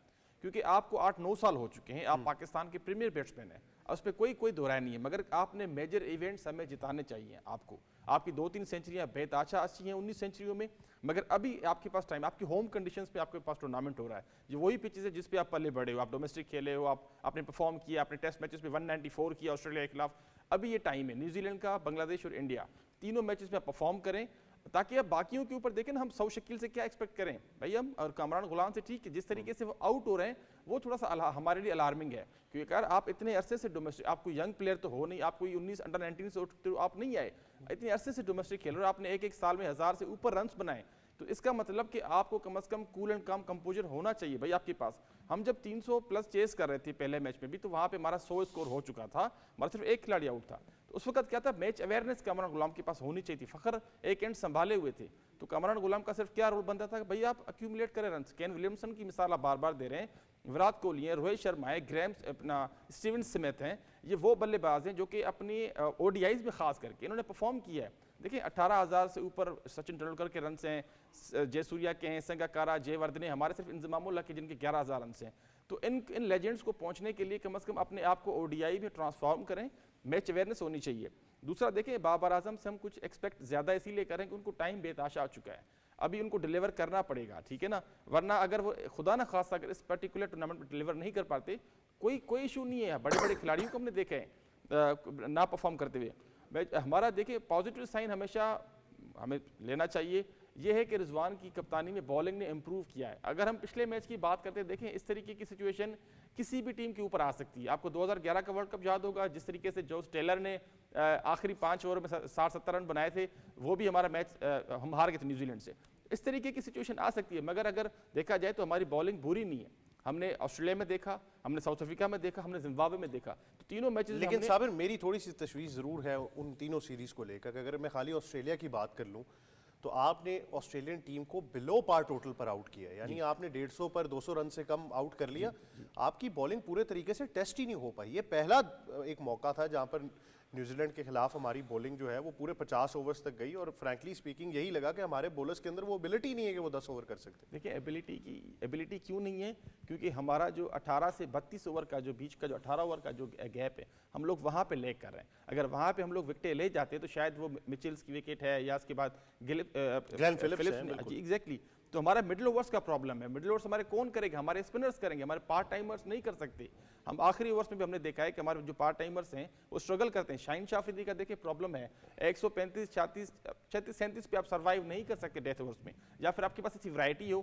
کیونکہ آپ کو 8-9 سال ہو چکے ہیں، آپ پاکستان کے پریمیئر بیٹسمین ہیں، اس پہ کوئی دو رائے نہیں ہے. مگر آپ نے میجر ایونٹس ہمیں جتانے چاہیے آپ کو. آپ کی 2-3 سینچریاں بے تاچا اچھی ہیں 19 سینچریوں میں، مگر ابھی آپ کے پاس ٹائم، آپ کی ہوم کنڈیشنز پہ آپ کے پاس ٹورنامنٹ ہو رہا ہے. یہ وہی پچز ہے جس پہ آپ پلے بڑے ہو، آپ ڈومیسٹک کھیلے ہو، آپ نے پرفارم کیا، آپ نے ٹیسٹ میچز پہ 194 کیا آسٹریلیا کے خلاف. ابھی یہ ٹائم ہے نیوزی لینڈ کا، بنگلہ دیش اور انڈیا، تینوں میچز میں آپ پرفارم کریں تاکہ اب باقیوں کے اوپر دیکھیں نا ہم سو شکیل سے کیا ایکسپیکٹ کریں بھائی. ہم اور کامران غلام سے ٹھیک ہے، جس طریقے سے وہ آؤٹ ہو رہے ہیں وہ تھوڑا سا ہمارے لیے الارمنگ ہے. کیونکہ اگر آپ اتنے عرصے سے ڈومیسٹک، آپ کوئی ینگ پلیئر تو ہو نہیں، آپ کوئی 19 انڈر 19 سے آپ نہیں آئے، اتنے عرصے سے ڈومیسٹک کھیل رہے ہیں، آپ نے ایک سال میں 1000 سے اوپر رنس بنائے، تو اس کا مطلب کہ آپ کو کم از کم کول اینڈ کام کمپوزر ہونا چاہیے بھائی آپ کے پاس. ہم جب 300 پلس چیز کر رہے تھے پہلے میچ میں بھی، تو وہاں پہ ہمارا 100 اسکور ہو چکا تھا، ہمارا صرف ایک کھلاڑی آؤٹ تھا. تو اس وقت کیا تھا، میچ اویئرنیس کامران غلام کے پاس ہونی چاہیے تھی. فخر ایک اینڈ سنبھالے ہوئے تھے، تو کامران غلام کا صرف کیا رول بنتا تھا کہ بھائی آپ ایکیومولیٹ کریں رنس. کین ولیمسن کی مثال آپ بار بار دے رہے ہیں، وراٹ کوہلی ہیں، روہت شرما ہے، گریم اپنا اسٹیون سمتھ ہیں، یہ وہ بلے باز ہیں جو کہ اپنی او ڈی آئیز میں خاص کر کے انہوں نے پرفارم کیا ہے. دیکھیں 18,000 سے اوپر سچن ٹنڈولکر کے رنس ہیں، جے سوریا کے ہیں، سنگاکارا، جے وردھنے، ہمارے صرف انضمام اللہ کے جن کے 11,000 رنس ہیں. تو ان لیجنڈز کو پہنچنے کے لیے کم از کم اپنے آپ کو او ڈی آئی میں ٹرانسفارم کریں، میچ اویئرنیس ہونی چاہیے. دوسرا دیکھیں بابر اعظم سے ہم کچھ ایکسپیکٹ زیادہ اسی لیے کریں کہ ان کو ٹائم بے تحاشا آ چکا ہے، ابھی ان کو ڈیلیور کرنا پڑے گا، ٹھیک ہے نا. ورنہ اگر وہ خدا نہ خواستہ اگر اس پرٹیکولر ٹورنامنٹ میں ڈیلیور نہیں کر پاتے، کوئی ایشو نہیں ہے. بڑے بڑے کھلاڑیوں کو ہم نے دیکھا ہے نہ پرفارم کرتے ہوئے. ہمارا دیکھیں پازیٹیو سائن ہمیشہ ہمیں لینا چاہیے یہ ہے کہ رضوان کی کپتانی میں بالنگ نے امپروو کیا ہے. اگر ہم پچھلے میچ کی بات کرتے ہیں، دیکھیں اس طریقے کی سچویشن کسی بھی ٹیم کے اوپر آ سکتی ہے. آپ کو 2011 کا ورلڈ کپ یاد ہوگا، جس طریقے سے جوس ٹیلر نے آخری 5 اوور میں 60-70 رن بنائے تھے، وہ بھی ہمارا میچ ہم ہار گئے تھے نیوزی لینڈ سے. اس طریقے کی سچویشن آ سکتی ہے، مگر اگر دیکھا جائے تو ہماری بالنگ بری نہیں ہے. ہم نے آسٹریلیا میں دیکھا، ہم نے ساؤتھ افریقہ میں دیکھا، ہم نے زمبابوے میں دیکھا، تو تینوں میچز.
لیکن صابر میری تھوڑی سی تشویش ضرور ہے ان تینوں سیریز کو لے کر. اگر میں خالی آسٹریلیا کی بات کر لوں تو آپ نے آسٹریلین ٹیم کو بلو پار ٹوٹل پر آؤٹ کیا، یعنی آپ نے 150 پر 200 رن سے کم آؤٹ کر لیا. آپ کی بالنگ پورے طریقے سے ٹیسٹ ہی نہیں ہو پائی. یہ پہلا ایک موقع تھا جہاں پر نیوزی لینڈ کے خلاف ہماری بولنگ جو ہے وہ پورے 50 اوورز تک گئی، اور فرینکلی اسپیکنگ یہی لگا کہ ہمارے بولرز کے اندر وہ ایبلٹی نہیں ہے کہ وہ 10 اوور کر سکتے.
دیکھیں ایبلٹی کیوں نہیں ہے، کیونکہ ہمارا جو 18 سے 32 اوور کا جو بیچ کا جو 18 اوور کا جو گیپ ہے، ہم لوگ وہاں پہ لیک کر رہے ہیں. اگر وہاں پہ ہم لوگ وکٹیں لے جاتے تو شاید وہ مچلز کی وکٹ ہے یا اس کے بعد گلین فلپس نے، ایگزیکٹلی تو ہمارا مڈل اوورس کا پرابلم ہے. مڈل اوورس ہمارے کون کرے گا؟ ہمارے اسپنرز کریں گے, ہمارے پارٹ ٹائمرز نہیں کر سکتے. ہم آخری اوورس میں بھی ہم نے دیکھا ہے کہ ہمارے جو پارٹ ٹائمرز ہیں وہ اسٹرگل کرتے ہیں. شاہین شاہ افریدی کا دیکھیں پرابلم ہے, 135 36 36 37 پہ آپ سروائیو نہیں کر سکتے ڈیتھ اوورس میں, یا پھر آپ کے پاس ایسی ورائٹی ہو.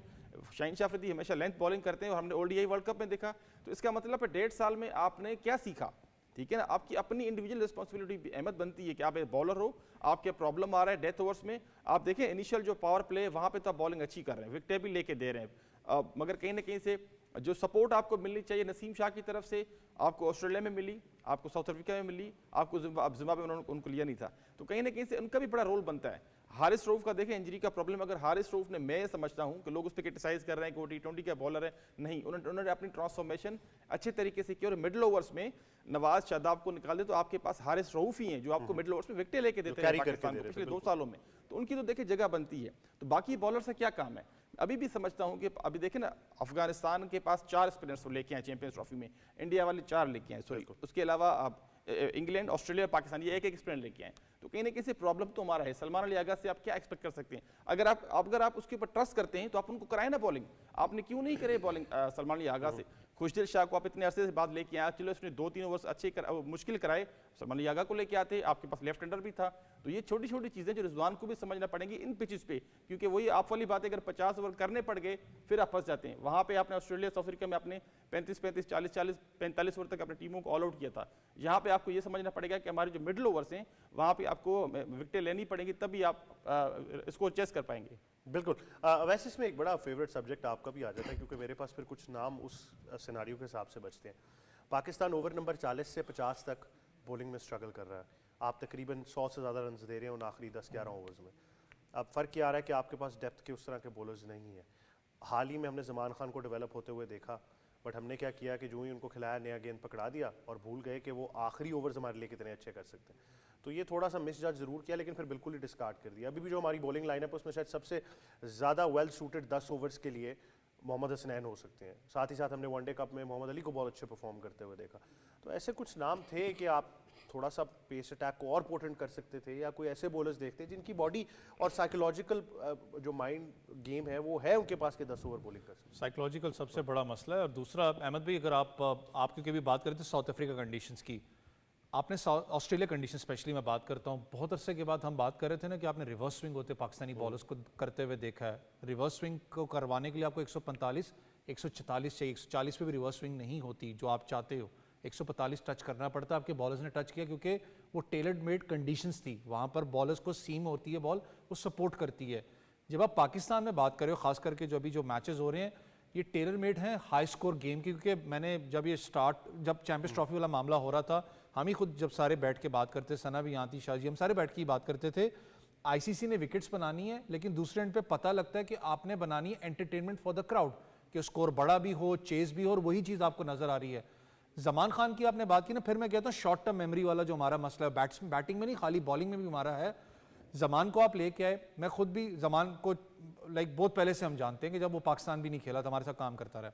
شاہین شاہ افریدی ہمیشہ لینتھ بالنگ کرتے ہیں اور ہم نے ODI ورلڈ کپ میں دیکھا. تو اس کا مطلب ہے 1.5 سال میں آپ نے کیا سیکھا؟ ٹھیک ہے نا, آپ کی اپنی انڈیویجول رسپانسبلٹی احمد بنتی ہے کہ آپ ایک بالر ہو, آپ کے پرابلم آ رہا ہے ڈیتھ اوورس میں. آپ دیکھیں انیشیل جو پاور پلے وہاں پہ تو آپ بالنگ اچھی کر رہے ہیں, وکٹیں بھی لے کے دے رہے ہیں, مگر کہیں نہ کہیں سے جو سپورٹ آپ کو ملنی چاہیے نسیم شاہ کی طرف سے, آپ کو آسٹریلیا میں ملی, آپ کو ساؤتھ افریقہ میں ملی, آپ کو زمبابوے میں ان کو لیا نہیں تھا. تو کہیں نہ کہیں سے ان کا بھی بڑا رول بنتا ہے. حارث روف کا دیکھیں انجری کا پرابلم, اگر حارث روف نے, میں سمجھتا ہوں کہ لوگ اس پہ کرٹیسائز کر رہے ہیں کہ وہ T20 کا بالر ہے, نہیں, انہوں نے اپنی ٹرانسفارمیشن اچھے طریقے سے کی اور مڈل اوورس میں نواز شاداب کو نکال دے تو آپ کے پاس حارث روف ہی ہیں جو آپ کو مڈل اوورس میں وکٹیں لے کے دیتے ہیں پاکستان کو پچھلے 2 سالوں میں. تو ان کی تو دیکھیں جگہ بنتی ہے. تو باقی بالر سے کیا کام ہے؟ ابھی بھی سمجھتا ہوں کہ ابھی دیکھیں نا, افغانستان کے پاس 4 اسپنرز لے کے آئے چیمپئنز ٹرافی میں, انڈیا والے 4 لے کے آئے, سوری, اس کے علاوہ انگلینڈ, آسٹریلیا, پاکستان, یہ ایک اسپنر لے کے آئے. تو کہیں نہ کہیں سے پرابلم تو ہمارا ہے. سلمان علی آغا سے آپ کیا ایکسپیکٹ کر سکتے ہیں؟ اگر آپ اس کے اوپر ٹرسٹ کرتے ہیں تو آپ ان کو کرائیں نا بالنگ. آپ نے کیوں نہیں کرے بالنگ سلمان علی آغا سے؟ خوشدل شاہ کو آپ اتنے عرصے سے بعد لے کے آئے, چلو اس نے 2-3 اوورس اچھے مشکل کرائے, سلمان علی آغا کو لے کے آتے, آپ کے پاس لیفٹ ہینڈر بھی تھا. تو یہ چھوٹی چھوٹی چیزیں جو رضوان کو بھی سمجھنا پڑیں گی ان پچز پہ, کیونکہ وہی آپ والی بات ہے, اگر 50 اوور کرنے پڑ گئے پھر آپ پھنس جاتے ہیں. وہاں پہ آپ نے آسٹریلیا, ساؤتھ افریقہ میں آپ نے 35 40 45 اوور تک اپنے ٹیموں کو آل آؤٹ کیا تھا. یہاں پہ آپ کو یہ سمجھنا پڑے گا کہ ہمارے جو مڈل اوورس ہیں وہاں پہ آپ کو وکٹیں لینی پڑیں گی, تبھی آپ اسکور چیس کر پائیں گے.
بالکل. ویسے اس میں ایک بڑا فیوریٹ سبجیکٹ آپ کا بھی آ جاتا ہے, کیونکہ میرے پاس پھر کچھ نام اس سیناریو کے حساب سے بچتے ہیں. پاکستان اوور نمبر 40 سے 50 تک بولنگ میں اسٹرگل کر رہا ہے. آپ تقریباً 100 سے زیادہ رنز دے رہے ہیں ان آخری 10-11 اوورز میں. اب فرق یہ آ رہا ہے کہ آپ کے پاس ڈیپتھ کے اس طرح کے بولرز نہیں ہیں. حال ہی میں ہم نے زمان خان کو ڈیولپ ہوتے ہوئے دیکھا, بٹ ہم نے کیا کیا کہ جو ہی ان کو کھلایا نیا گیند پکڑا دیا اور بھول گئے کہ وہ آخری اوورز ہمارے لیے کتنے اچھے کر سکتے ہیں. تو یہ تھوڑا سا مس جج ضرور کیا, لیکن پھر بالکل ہی ڈسکارڈ کر دیا. ابھی بھی جو ہماری بولنگ لائن اپ اس میں شاید سب سے زیادہ ویل سوٹڈ 10 اوورز کے لیے محمد حسنین ہو سکتے ہیں. ساتھ ہی ساتھ ہم نے ون ڈے کپ میں محمد علی کو بہت اچھے پرفارم کرتے ہوئے دیکھا. تو ایسے کچھ نام تھے کہ آپ تھوڑا سا پیس اٹیک کو اور پوٹنٹ کر سکتے تھے, یا کوئی ایسے بولرز دیکھتے جن کی باڈی اور سائیکولوجیکل جو مائنڈ گیم ہے وہ ہے ان کے پاس کہ 10 اوور بولنگ کر سکتے.
سائیکولوجیکل سب سے بڑا مسئلہ ہے. اور دوسرا احمد بھائی, اگر آپ کیونکہ بھی بات کرتے تھے ساؤتھ افریقہ کنڈیشنز کی, آپ نے آسٹریلیا کنڈیشن اسپیشلی میں بات کرتا ہوں, بہت عرصے کے بعد ہم بات کر رہے تھے نا کہ آپ نے ریورس سوئنگ ہوتے پاکستانی بالرز کو کرتے ہوئے دیکھا ہے. ریورس سوئنگ کو کروانے کے لیے آپ کو 145 144 چاہیے, 140 پہ بھی ریورس سوئنگ نہیں ہوتی جو آپ چاہتے ہو, 145 ٹچ کرنا پڑتا ہے. آپ کے بالرز نے ٹچ کیا کیونکہ وہ ٹیلرڈ میڈ کنڈیشنز تھی, وہاں پر بالرز کو سیم ہوتی ہے, بال وہ سپورٹ کرتی ہے. جب آپ پاکستان میں بات کرے ہو, خاص کر کے جو ابھی جو میچز ہو رہے ہیں یہ ٹیلر میڈ ہیں ہائی سکور گیم کی, کیونکہ میں نے جب یہ جب چیمپئنز ٹرافی والا معاملہ ہو رہا تھا, ہم ہی خود جب سارے بیٹھ کے بات کرتے, ثنا بھی یہاں تھی, شاہ جی, ہم سارے بیٹھ کے ہی بات کرتے تھے, آئی سی سی نے وکٹس بنانی ہے, لیکن دوسرے اینڈ پہ پتہ لگتا ہے کہ آپ نے بنانی ہے انٹرٹینمنٹ فار دا کراؤڈ, کہ اسکور بڑا بھی ہو, چیز بھی ہو, اور وہی چیز آپ کو نظر آ رہی ہے. زمان خان کی آپ نے بات کی نا, پھر میں کہتا ہوں شارٹ ٹرم میموری والا جو ہمارا مسئلہ ہے, بیٹنگ میں نہیں خالی بالنگ میں بھی ہمارا ہے. زمان کو آپ لے کے آئے, میں خود بھی زمان کو بہت پہلے سے ہم جانتے ہیں کہ جب وہ پاکستان بھی نہیں کھیلا تھا ہمارے ساتھ کام کرتا رہا,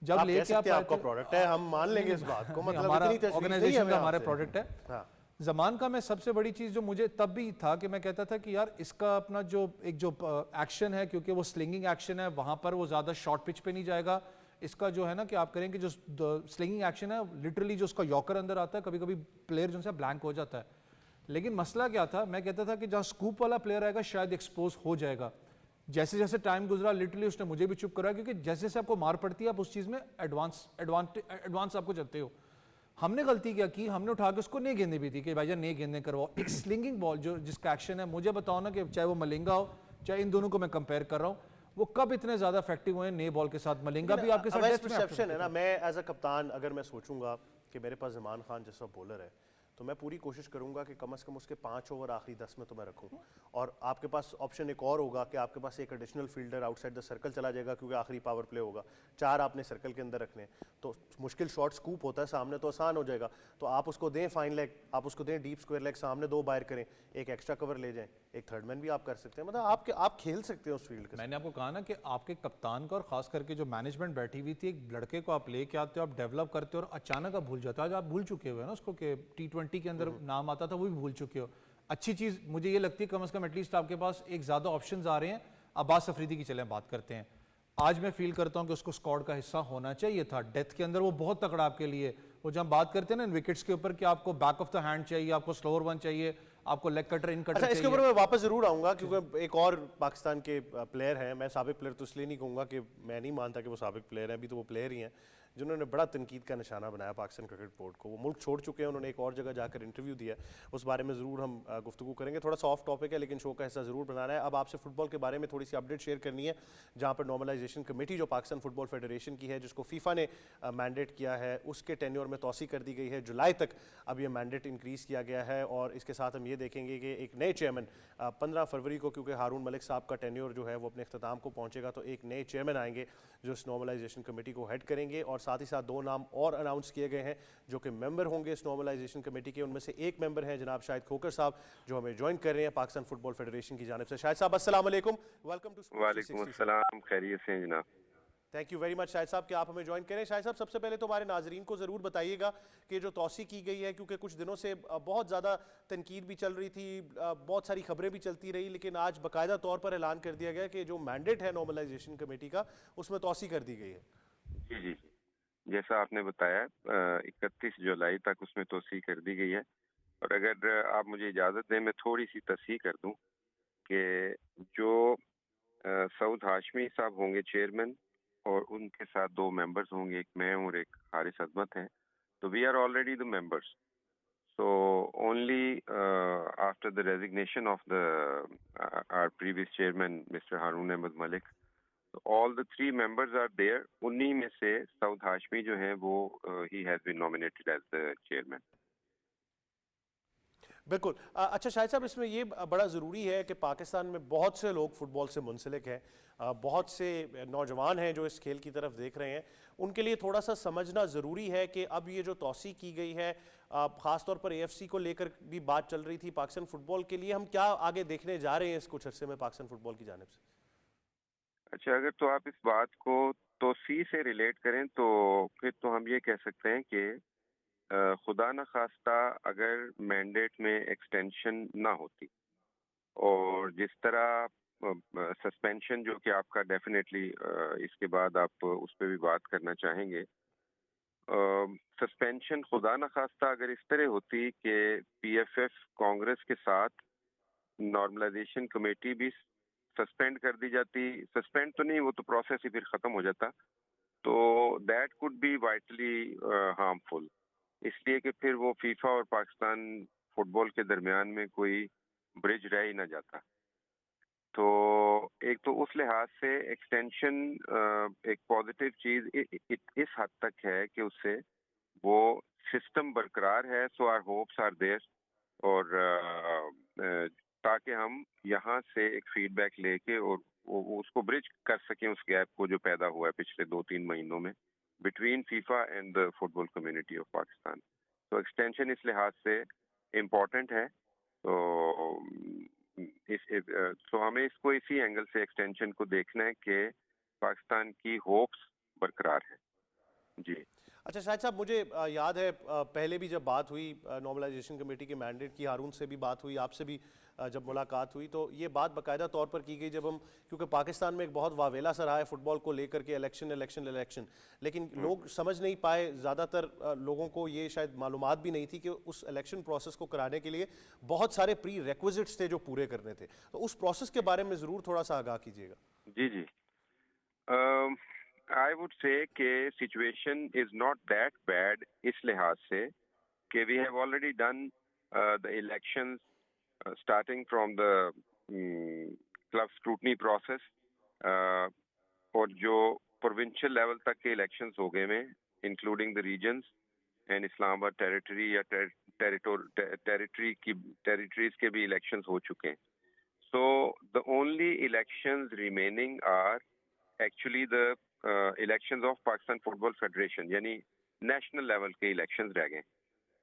جب لے کے آپ
کا پروڈکٹ ہے, ہم مان لیں گے اس بات کو, مطلب
ہمارا آرگنائزیشن کا ہمارا پروڈکٹ ہے. زمان کا میں سب سے بڑی چیز جو مجھے تب بھی تھا کہ میں کہتا تھا کہ یار اس کا اپنا جو ایکشن ہے, کیونکہ وہ سلنگنگ ایکشن ہے, وہاں پر وہ زیادہ شارٹ پچ پہ نہیں جائے گا. اس کا جو ہے نا کہ آپ کریں کہ جو سلنگنگ ایکشن ہے لٹرلی جو اس کا یارکر اندر آتا ہے, کبھی کبھی پلیئر جو ہے بلینک ہو جاتا ہے. لیکن مسئلہ کیا تھا, میں کہتا تھا کہ جہاں سکوپ والا پلیئر آئے گا شاید ایکسپوز ہو جائے گا. جیسے جیسے ٹائم گزرا لٹرلی اس نے مجھے بھی چپ کرا, کیونکہ جیسے جیسے آپ کو مار پڑتی ہے آپ اس چیز میں ایڈوانس آپ کو چلتے ہو. ہم نے غلطی کیا کی, ہم نے اٹھا کے اس کو نئے گیندیں بھی تھی کہ بھائی جان نئے گیندیں کرواؤ. ایک سلنگنگ بال جو جس کا ایکشن ہے, مجھے بتاؤ نا کہ چاہے وہ ملنگا ہو چاہے ان دونوں کو میں کمپیئر کر رہا ہوں, وہ کب اتنے زیادہ افیکٹو ہوئے نئے بال کے ساتھ. ملنگا بھی آپ کے ساتھ
پرسیپشن ہے نا. میں ایز اے کپتان اگر میں سوچوں گا کہ میرے پاس زمان خان جیسا بولر ہے تو میں پوری کوشش کروں گا کہ کم از کم اس کے 5 اوور آخری 10 میں تو میں رکھوں. اور آپ کے پاس آپشن ایک اور ہوگا کہ آپ کے پاس ایک additional fielder out side the circle چلا جائے گا, کیونکہ آخری پاور پلے ہوگا, 4 آپ نے سرکل کے اندر رکھنے, تو مشکل شاٹ سکوپ ہوتا ہے سامنے تو آسان ہو جائے گا. تو آپ اس کو دیں فائن لیگ, آپ اس کو دیں ڈیپ اسکوائر لیگ, سامنے 2 باہر کریں, ایک ایکسٹرا کور لے جائیں, ایک تھرڈ مین بھی آپ کر سکتے ہیں. مطلب آپ کھیل سکتے ہیں اس فیلڈ کے.
میں نے آپ کو کہا نا کہ آپ کے کپتان کا اور خاص کر کے جو مینجمنٹ بیٹھی ہوئی تھی, ایک لڑکے کو آپ لے کے آتے ہو, آپ ڈیولپ کرتے ہو, اور اچانک آپ بھول جاتے ہو. آج آپ بھول چکے ہوئے نا اس کو کہ T20 کے اندر نام آتا تھا, وہ بھی بھول چکے ہو. اچھی چیز مجھے یہ لگتی ہے کم از کم ایٹ لیسٹ آپ کے پاس ایک زیادہ آپشنز آ رہے ہیں. عباس افریدی کی چلیں بات کرتے ہیں. آج میں فیل کرتا ہوں کہ اس کو اسکواڈ کا حصہ ہونا چاہیے تھا. ڈیتھ کے اندر وہ بہت تکڑا آپ کے لیے. وہ جب ہم بات کرتے ہیں نا ان وکٹس کے اوپر کہ آپ کو بیک آف دا ہینڈ چاہیے, آپ کو سلور ون چاہیے, آپ کو لیگ کٹر ان کٹر
اچھا اس کے
چاہیے.
اوپر میں واپس ضرور آؤں گا کیونکہ ایک اور پاکستان کے پلیئر ہیں, میں سابق پلیئر تو اس لیے نہیں کہوں گا کہ میں نہیں مانتا کہ وہ سابق پلیئر ہیں, ابھی تو وہ پلیئر ہی ہیں جنہوں نے بڑا تنقید کا نشانہ بنایا پاکستان کرکٹ بورڈ کو. وہ ملک چھوڑ چکے ہیں, انہوں نے ایک اور جگہ جا کر انٹرویو دیا, اس بارے میں ضرور ہم گفتگو کریں گے. تھوڑا سا آف ٹاپک ہے لیکن شو کا حصہ ضرور بنانا ہے. اب آپ سے فٹ بال کے بارے میں تھوڑی سی اپڈیٹ شیئر کرنی ہے, جہاں پر نارملائزیشن کمیٹی جو پاکستان فٹ بال فیڈریشن کی ہے, جس کو فیفا نے مینڈیٹ کیا ہے, اس کے ٹینیور میں توسیع کر دی گئی ہے. جولائی تک اب یہ مینڈیٹ انکریز کیا گیا ہے, اور اس کے ساتھ ہم یہ دیکھیں گے کہ ایک نئے چیئرمین 15 فروری کو, کیونکہ ہارون ملک صاحب کا ٹینیور جو ہے وہ اپنے اختتام کو پہنچے گا, تو ایک نئے چیئرمین آئیں گے جو اس نارملائزیشن کمیٹی کو ہیڈ کریں گے. اور ساتھ ہی ساتھ 2 نام اور اناؤنس کیے گئے ہیں جو کہ ممبر ہوں گے اس نارملائزیشن کمیٹی کے. ان میں سے ایک ممبر ہیں جناب شاہد کھوکر صاحب, جو ہمیں جوائن کر رہے ہیں پاکستان فٹ بال فیڈریشن کی جانب سے. شاہد صاحب السلام علیکم, ویلکم ٹو اسپورٹس 360.
وعلیکم السلام, خیریت سے ہیں جناب.
تھینک یو ویری مچ شاہد صاحب کہ آپ ہمیں جوائن کریں. شاہد صاحب سب سے پہلے تو ہمارے ناظرین کو ضرور بتائیے گا کہ جو توسیع کی گئی ہے, کیونکہ کچھ دنوں سے بہت زیادہ تنقید بھی چل رہی تھی, بہت ساری خبریں بھی چلتی رہی, لیکن آج باقاعدہ طور پر اعلان کر دیا گیا کہ جو مینڈیٹ ہے نارملائزیشن کمیٹی کا اس میں توسیع کر دی گئی ہے.
جی جی, جیسا آپ نے بتایا 31 جولائی تک اس میں توسیع کر دی گئی ہے. اور اگر آپ مجھے اجازت دیں میں تھوڑی سی تصحیح کر دوں کہ جو سعود ہاشمی صاحب ہوں گے چیئرمین, اور ان کے ساتھ 2 ممبرز ہوں گے, ایک میں اور ایک حارث عظمت ہیں. تو we are already the members. So only after the resignation of the are previous chairman mister Haroon Ahmad Malik, all the 3 members are there. انہی میں سے سعود ہاشمی جو ہیں وہ he has been nominated as the chairman.
بالکل. اچھا شاہد صاحب, اس میں یہ بڑا ضروری ہے کہ پاکستان میں بہت سے لوگ فٹ بال سے منسلک ہیں, بہت سے نوجوان ہیں جو اس کھیل کی طرف دیکھ رہے ہیں, ان کے لیے تھوڑا سا سمجھنا ضروری ہے کہ اب یہ جو توسیع کی گئی ہے, خاص طور پر AFC کو لے کر بھی بات چل رہی تھی, پاکستان فٹ بال کے لیے ہم کیا آگے دیکھنے جا رہے ہیں اس کچھ عرصے میں پاکستان فٹ بال کی جانب سے.
اچھا, اگر تو آپ اس بات کو توسیع سے ریلیٹ کریں تو پھر تو ہم یہ کہہ سکتے ہیں کہ خدا نخواستہ اگر مینڈیٹ میں ایکسٹینشن نہ ہوتی, اور جس طرح سسپینشن جو کہ آپ کا ڈیفینیٹلی اس کے بعد آپ اس پہ بھی بات کرنا چاہیں گے, سسپینشن خدا نخواستہ اگر اس طرح ہوتی کہ PFF کانگریس کے ساتھ نارملائزیشن کمیٹی بھی سسپینڈ کر دی جاتی, سسپینڈ تو نہیں, وہ تو پروسیس ہی پھر ختم ہو جاتا, تو دیٹ کوڈ بی وائٹلی ہارمفل. اس لیے کہ پھر وہ فیفا اور پاکستان فٹ بال کے درمیان میں کوئی برج رہ ہی نہ جاتا. تو ایک تو اس لحاظ سے ایکسٹینشن ایک پازیٹیو چیز اس حد تک ہے کہ اس سے وہ سسٹم برقرار ہے. سو آر ہوپس آر دیر, اور تاکہ ہم یہاں سے ایک فیڈ بیک لے کے اور اس کو برج کر سکیں اس گیپ کو جو پیدا ہوا ہے پچھلے 2-3 مہینوں میں between FIFA and the football community of Pakistan. تو ایکسٹینشن اس لحاظ سے امپورٹنٹ ہے. تو ہمیں اس کو اسی اینگل سے ایکسٹینشن کو دیکھنا ہے کہ پاکستان کی ہوپس برقرار ہے. جی
اچھا شاہد صاحب, مجھے یاد ہے پہلے بھی جب بات ہوئی نارملائزیشن کمیٹی کے مینڈیٹ کی, ہارون سے بھی بات ہوئی, آپ سے بھی جب ملاقات ہوئی, تو یہ بات باقاعدہ طور پر کی گئی جب ہم, کیونکہ پاکستان میں ایک بہت واویلا سا رہا ہے فٹ بال کو لے کر کے, الیکشن, لیکن لوگ سمجھ نہیں پائے, زیادہ تر لوگوں کو یہ شاید معلومات بھی نہیں تھی کہ اس الیکشن پروسیس کو کرانے کے لیے بہت سارے پری ریکوزٹس تھے جو پورے کرنے تھے. تو اس پروسیس کے بارے میں ضرور تھوڑا سا آگاہ کیجیے گا.
جی جی, I would say کہ situation is not that bad اس لحاظ سے کہ we have already done the elections starting from the club scrutiny process, اور جو provincial level تک کے elections ہو گئے میں including the regions and اسلام آباد ٹیریٹری یا ٹیریٹریز کے بھی elections ہو چکے ہیں. So the only elections remaining are actually the elections of Pakistan Football Federation, یعنی نیشنل لیول کے elections رہ گئے.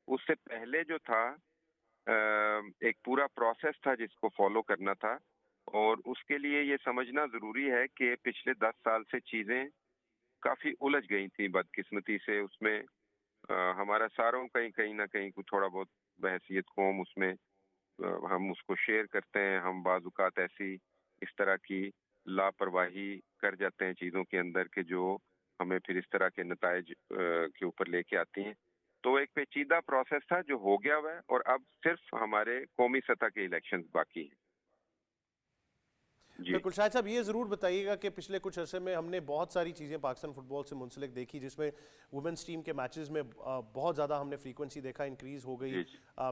اس سے پہلے جو تھا ایک پورا پروسیس تھا جس کو فالو کرنا تھا, اور اس کے لیے یہ سمجھنا ضروری ہے کہ پچھلے 10 سال سے چیزیں کافی الجھ گئی تھیں بدقسمتی سے. اس میں ہمارا ساروں کہیں نہ کہیں کچھ تھوڑا بہت بحیثیت قوم اس میں ہم اس کو شیئر کرتے ہیں. ہم بعض اوقات ایسی اس طرح کی لاپرواہی کر جاتے ہیں چیزوں کے اندر کہ جو ہمیں پھر اس طرح کے نتائج کے اوپر لے کے آتی ہیں. تو ایک پیچیدہ پروسیس تھا جو ہو گیا ہوا ہے اور اب صرف ہمارے قومی سطح کے الیکشنز باقی ہیں. جی
بالکل. شاہد صاحب یہ ضرور بتائیے گا کہ پچھلے کچھ عرصے میں ہم نے بہت ساری چیزیں پاکستان فٹ بال سے منسلک دیکھی جس میں وومنس ٹیم کے میچز میں بہت زیادہ ہم نے فریکوینسی دیکھا انکریز ہو گئی.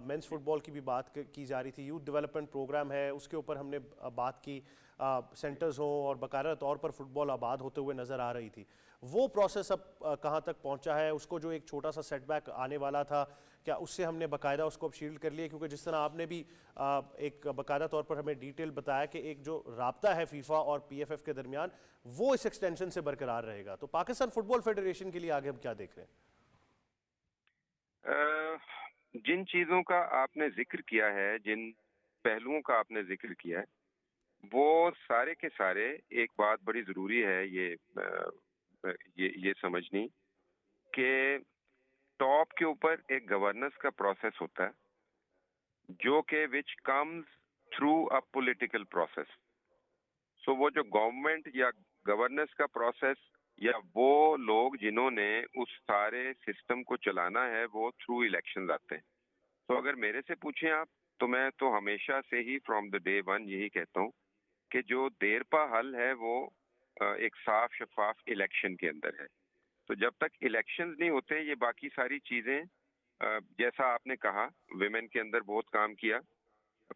مینس فٹ بال کی بھی بات کی جا رہی تھی. یوتھ ڈیولپمنٹ پروگرام ہے اس کے اوپر ہم نے بات کی. سینٹرز ہوں اور باقاعدہ طور پر فٹ بال آباد ہوتے ہوئے نظر آ رہی تھی. وہ پروسیس اب کہاں تک پہنچا ہے؟ اس کو جو ایک چھوٹا سا سیٹ بیک آنے والا تھا کیا اس سے ہم نے باقاعدہ اس کو اب شیلڈ کر لیا؟ کیونکہ جس طرح آپ نے بھی ایک باقاعدہ طور پر ہمیں ڈیٹیل بتایا کہ ایک جو رابطہ ہے فیفا اور پی ایف ایف کے درمیان وہ اس ایکسٹینشن سے برقرار رہے گا. تو پاکستان فٹ بال فیڈریشن کے لیے آگے ہم کیا دیکھ رہے ہیں؟
جن چیزوں کا آپ نے ذکر کیا ہے، جن پہلوؤں کا آپ نے ذکر کیا ہے، وہ سارے کے سارے ایک بات بڑی ضروری ہے یہ سمجھنی کہ ٹاپ کے اوپر ایک گورننس کا پروسیس ہوتا ہے جو کہ which comes through a political process. So وہ جو گورنمنٹ یا گورننس کا پروسیس یا وہ لوگ جنہوں نے اس سارے سسٹم کو چلانا ہے وہ تھرو الیکشنز آتے ہیں. تو اگر میرے سے پوچھیں آپ تو میں تو ہمیشہ سے ہی فرام دا ڈے ون یہی کہتا ہوں کہ جو دیر پا حل ہے وہ ایک صاف شفاف الیکشن کے اندر ہے. تو جب تک الیکشنز نہیں ہوتے یہ باقی ساری چیزیں جیسا آپ نے کہا ویمن کے اندر بہت کام کیا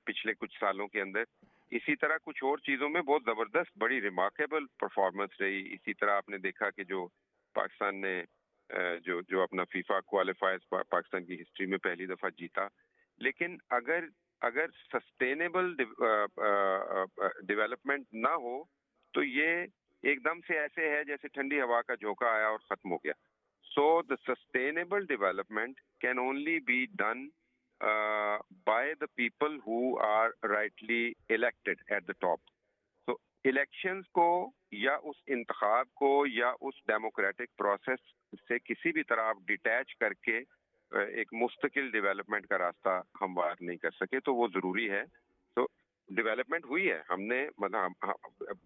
پچھلے کچھ سالوں کے اندر، اسی طرح کچھ اور چیزوں میں بہت زبردست بڑی ریمارکیبل پرفارمنس رہی. اسی طرح آپ نے دیکھا کہ جو پاکستان نے جو اپنا فیفا کوالیفائرز پاکستان کی ہسٹری میں پہلی دفعہ جیتا. لیکن اگر سسٹینیبل ڈیولپمنٹ نہ ہو تو یہ ایک دم سے ایسے ہے جیسے ٹھنڈی ہوا کا جھونکا آیا اور ختم ہو گیا. So the sustainable development can only be done by the people who are rightly elected at the top. So elections کو یا اس انتخاب کو یا اس ڈیموکریٹک پروسیس سے کسی بھی طرح آپ ڈیٹیچ کر کے ایک مستقل ڈیولپمنٹ کا راستہ ہموار نہیں کر سکے تو وہ ضروری ہے. تو ڈیولپمنٹ ہوئی ہے، ہم نے مطلب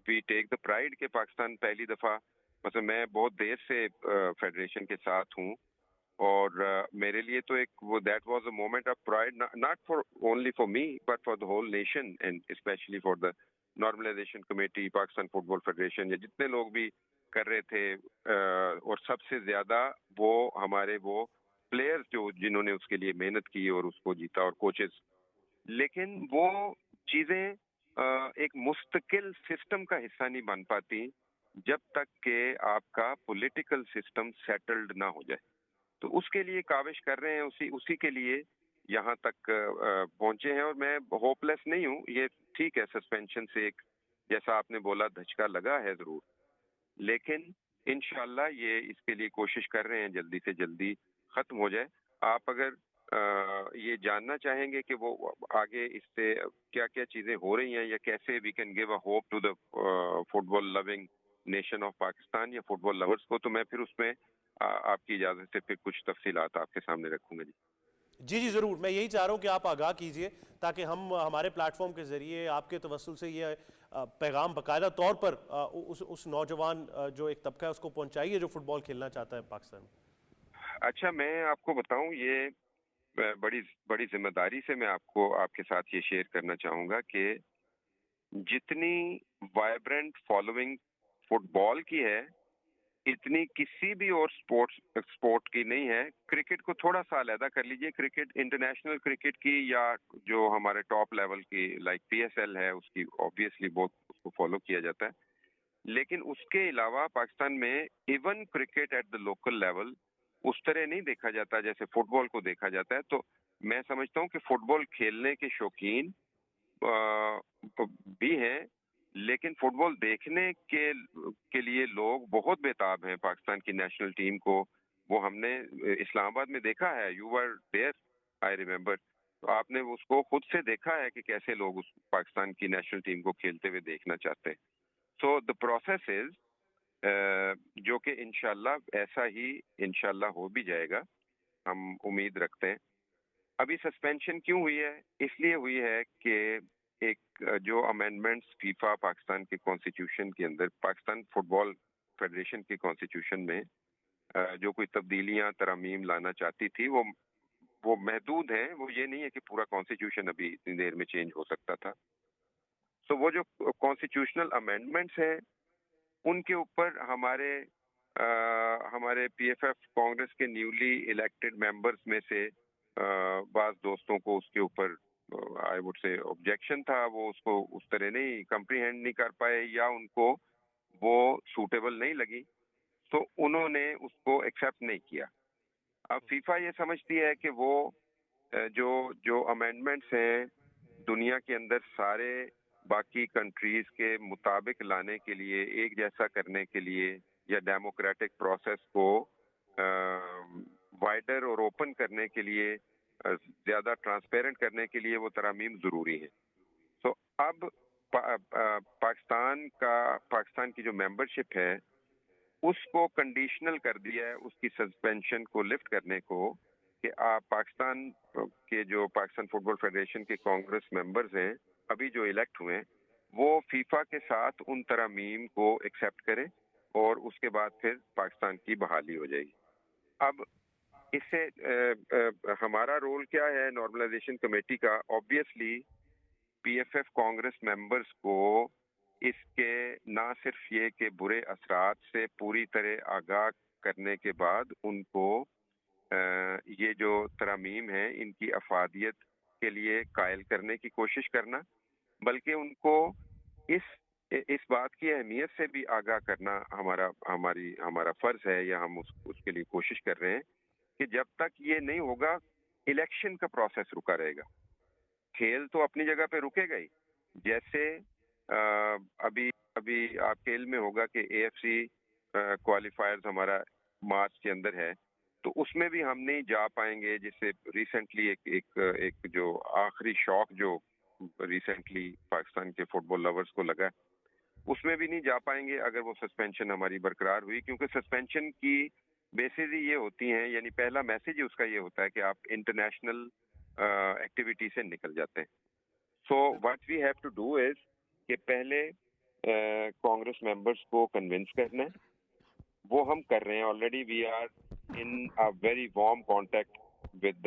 وی ٹیک دا پرائڈ کہ پاکستان پہلی دفعہ مطلب میں بہت دیر سے فیڈریشن کے ساتھ ہوں اور میرے لیے تو ایک وہ that was a moment of pride not for only for me but for the whole nation and especially for the normalisation committee Pakistan football federation یا جتنے لوگ بھی کر رہے تھے اور سب سے زیادہ وہ ہمارے وہ پلیئرز جو جنہوں نے اس کے لیے محنت کی اور اس کو جیتا اور کوچز. لیکن وہ چیزیں ایک مستقل سسٹم کا حصہ نہیں بن پاتی جب تک کہ آپ کا پولیٹیکل سسٹم سیٹلڈ نہ ہو جائے. تو اس کے لیے کاوش کر رہے ہیں، اسی کے لیے یہاں تک پہنچے ہیں اور میں ہوپ لیس نہیں ہوں. یہ ٹھیک ہے سسپینشن سے ایک جیسا آپ نے بولا دھچکا لگا ہے ضرور، لیکن انشاءاللہ یہ اس کے لیے کوشش کر رہے ہیں جلدی سے جلدی ختم ہو جائے. آپ اگر یہ جاننا چاہیں گے کہ وہ آگے اس سے کیا کیا چیزیں ہو رہی ہیں یا کیسے we can give a hope to the football loving nation of Pakistan یا فٹ بال لورز کو، تو میں پھر اس میں آپ کی اجازت سے پھر کچھ تفصیلات آپ کے سامنے رکھوں گا.
جی ضرور. میں یہی چاہ رہا ہوں کہ آپ آگاہ کیجئے تاکہ ہم ہمارے پلیٹ فارم کے ذریعے آپ کے توسل سے یہ پیغام باقاعدہ طور پر اس نوجوان جو ایک طبقہ ہے اس کو پہنچائیے جو فٹ بال کھیلنا چاہتا ہے پاکستان میں.
اچھا میں آپ کو بتاؤں یہ بڑی ذمہ داری سے میں آپ کے ساتھ یہ شیئر کرنا چاہوں گا کہ جتنی وائبرنٹ فالوئنگ فٹ بال کی ہے اتنی کسی بھی اور سپورٹ کی نہیں ہے. کرکٹ کو تھوڑا سا علیحدہ کر لیجئے، کرکٹ انٹرنیشنل کرکٹ کی یا جو ہمارے ٹاپ لیول کی لائک پی ایس ایل ہے اس کی آبویسلی بہت اس کو فالو کیا جاتا ہے. لیکن اس کے علاوہ پاکستان میں even cricket at the local level اس طرح نہیں دیکھا جاتا جیسے فٹ بال کو دیکھا جاتا ہے. تو میں سمجھتا ہوں کہ فٹ بال کھیلنے کے شوقین بھی ہیں لیکن فٹ بال دیکھنے کے لیے لوگ بہت بےتاب ہیں. پاکستان کی نیشنل ٹیم کو وہ ہم نے اسلام آباد میں دیکھا ہے، you were there I remember. تو آپ نے اس کو خود سے دیکھا ہے کہ کیسے لوگ اس پاکستان کی نیشنل ٹیم کو کھیلتے ہوئے دیکھنا چاہتے ہیں. سو دا پروسیس از جو کہ انشاءاللہ ایسا ہی انشاءاللہ ہو بھی جائے گا، ہم امید رکھتے ہیں. ابھی سسپینشن کیوں ہوئی ہے؟ اس لیے ہوئی ہے کہ ایک جو امینڈمنٹس فیفا پاکستان کے کانسٹیٹیوشن کے اندر، پاکستان فٹ بال فیڈریشن کے کانسٹیٹیوشن میں جو کوئی تبدیلیاں ترامیم لانا چاہتی تھی، وہ محدود ہیں. وہ یہ نہیں ہے کہ پورا کانسٹیٹیوشن ابھی اتنی دیر میں چینج ہو سکتا تھا. سو وہ جو کانسٹیٹیوشنل امینڈمنٹس ہیں ان کے اوپر ہمارے پی ایف ایف کانگریس کے نیولی الیکٹڈ ممبرز میں سے بعض دوستوں کو اس کے اوپر آئی وڈ سے آبجیکشن تھا. وہ اس کو اس طرح نہیں کمپریہینڈ نہیں کر پائے یا ان کو وہ سوٹیبل نہیں لگی، تو انہوں نے اس کو ایکسیپٹ نہیں کیا. اب فیفا یہ سمجھتی ہے کہ وہ جو امینڈمنٹس ہیں دنیا کے اندر سارے باقی کنٹریز کے مطابق لانے کے لیے، ایک جیسا کرنے کے لیے یا ڈیموکریٹک پروسیس کو وائڈر اور اوپن کرنے کے لیے، زیادہ ٹرانسپیرنٹ کرنے کے لیے وہ ترامیم ضروری ہیں. تو اب پاکستان کی جو ممبرشپ ہے اس کو کنڈیشنل کر دیا ہے، اس کی سسپینشن کو لفٹ کرنے کو، کہ آپ پاکستان کے جو پاکستان فٹ بال فیڈریشن کے کانگریس ممبرز ہیں ابھی جو الیکٹ ہوئے ہیں، وہ فیفا کے ساتھ ان ترامیم کو ایکسیپٹ کریں اور اس کے بعد پھر پاکستان کی بحالی ہو جائے گی. اب اس سے ہمارا رول کیا ہے نارملائزیشن کمیٹی کا؟ Obviously P F F congress members کو اس کے نہ صرف یہ کہ برے اثرات سے پوری طرح آگاہ کرنے کے بعد ان کو یہ جو ترامیم ہیں ان کی افادیت کے لیے قائل کرنے کی کوشش کرنا، بلکہ ان کو اس بات کی اہمیت سے بھی آگاہ کرنا ہمارا فرض ہے، یا ہم اس کے لیے کوشش کر رہے ہیں کہ جب تک یہ نہیں ہوگا الیکشن کا پروسیس رکا رہے گا. کھیل تو اپنی جگہ پہ رکے گا ہی. جیسے ابھی آپ کے علم میں ہوگا کہ اے ایف سی کوالیفائرز ہمارا مارچ کے اندر ہے، تو اس میں بھی ہم نہیں جا پائیں گے. جس سے ریسنٹلی ایک جو آخری شاک جو ریسنٹلی پاکستان کے فٹ بال لورز کو لگا، اس میں بھی نہیں جا پائیں گے اگر وہ سسپینشن ہماری برقرار ہوئی. کیونکہ سسپینشن کی بیسز ہی یہ ہوتی ہیں، یعنی پہلا میسج اس کا یہ ہوتا ہے کہ آپ انٹرنیشنل ایکٹیویٹی سے نکل جاتے ہیں. So what we have to do is کہ پہلے کانگریس ممبرس کو کنونس کرنا ہے. وہ ہم کر رہے ہیں already. We are in very warm contact with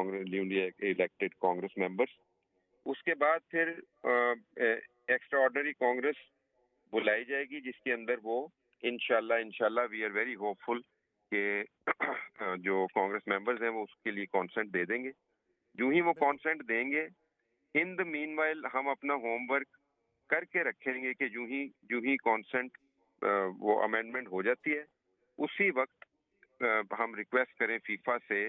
newly elected Congress members. اس کے بعد پھر ایکسٹرا آرڈنری کانگریس بلائی جائے گی، جس کے اندر وہ انشاءاللہ وی آر ویری ہوپ فل کہ جو کانگریس ممبرز ہیں وہ اس کے لیے کانسنٹ دے دیں گے. جو ہی وہ کانسنٹ دیں گے، ان دا مین وائل ہم اپنا ہوم ورک کر کے رکھیں گے کہ جو ہی کانسنٹ وہ امینڈمنٹ ہو جاتی ہے، اسی وقت ہم ریکویسٹ کریں فیفا سے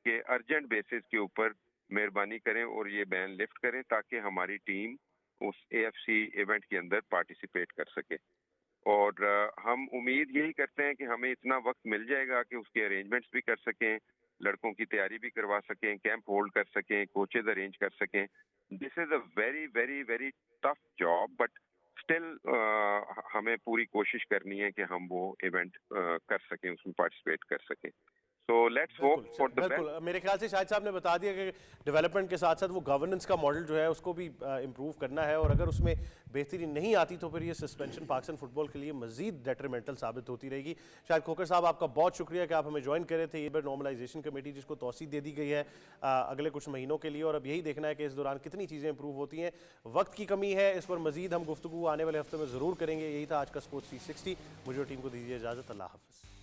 کہ ارجنٹ بیسس کے اوپر مہربانی کریں اور یہ بین لفٹ کریں، تاکہ ہماری ٹیم اس اے ایف سی ایونٹ کے اندر پارٹیسپیٹ کر سکے. اور ہم امید یہی کرتے ہیں کہ ہمیں اتنا وقت مل جائے گا کہ اس کے ارینجمنٹس بھی کر سکیں، لڑکوں کی تیاری بھی کروا سکیں، کیمپ ہولڈ کر سکیں، کوچز ارینج کر سکیں. This is a very very very tough job, but still ہمیں پوری کوشش کرنی ہے کہ ہم وہ ایونٹ کر سکیں، اس میں پارٹیسپیٹ کر سکیں. So let's hope for the best.
میرے خیال سے شاہد صاحب نے بتا دیا کہ ڈیولپمنٹ کے ساتھ ساتھ وہ گورننس کا ماڈل جو ہے اس کو بھی امپروو کرنا ہے، اور اگر اس میں بہتری نہیں آتی تو پھر یہ سسپینشن پاکستان فٹ بال کے لیے مزید ڈیٹریمنٹل ثابت ہوتی رہے گی. شاہد کھوکھر صاحب، آپ کا بہت شکریہ کہ آپ ہمیں جوائن کر رہے تھے. یہ نارملائزیشن کمیٹی جس کو توسیع دے دی گئی ہے اگلے کچھ مہینوں کے لیے، اور اب یہی دیکھنا ہے کہ اس دوران کتنی چیزیں امپروو ہوتی ہیں. وقت کی کمی ہے، اس پر مزید ہم گفتگو آنے والے ہفتے میں ضرور کریں گے. یہی تھا آج کا اسپورٹس 360. مجھے اور ٹیم کو دیجیے اجازت. اللہ حافظ.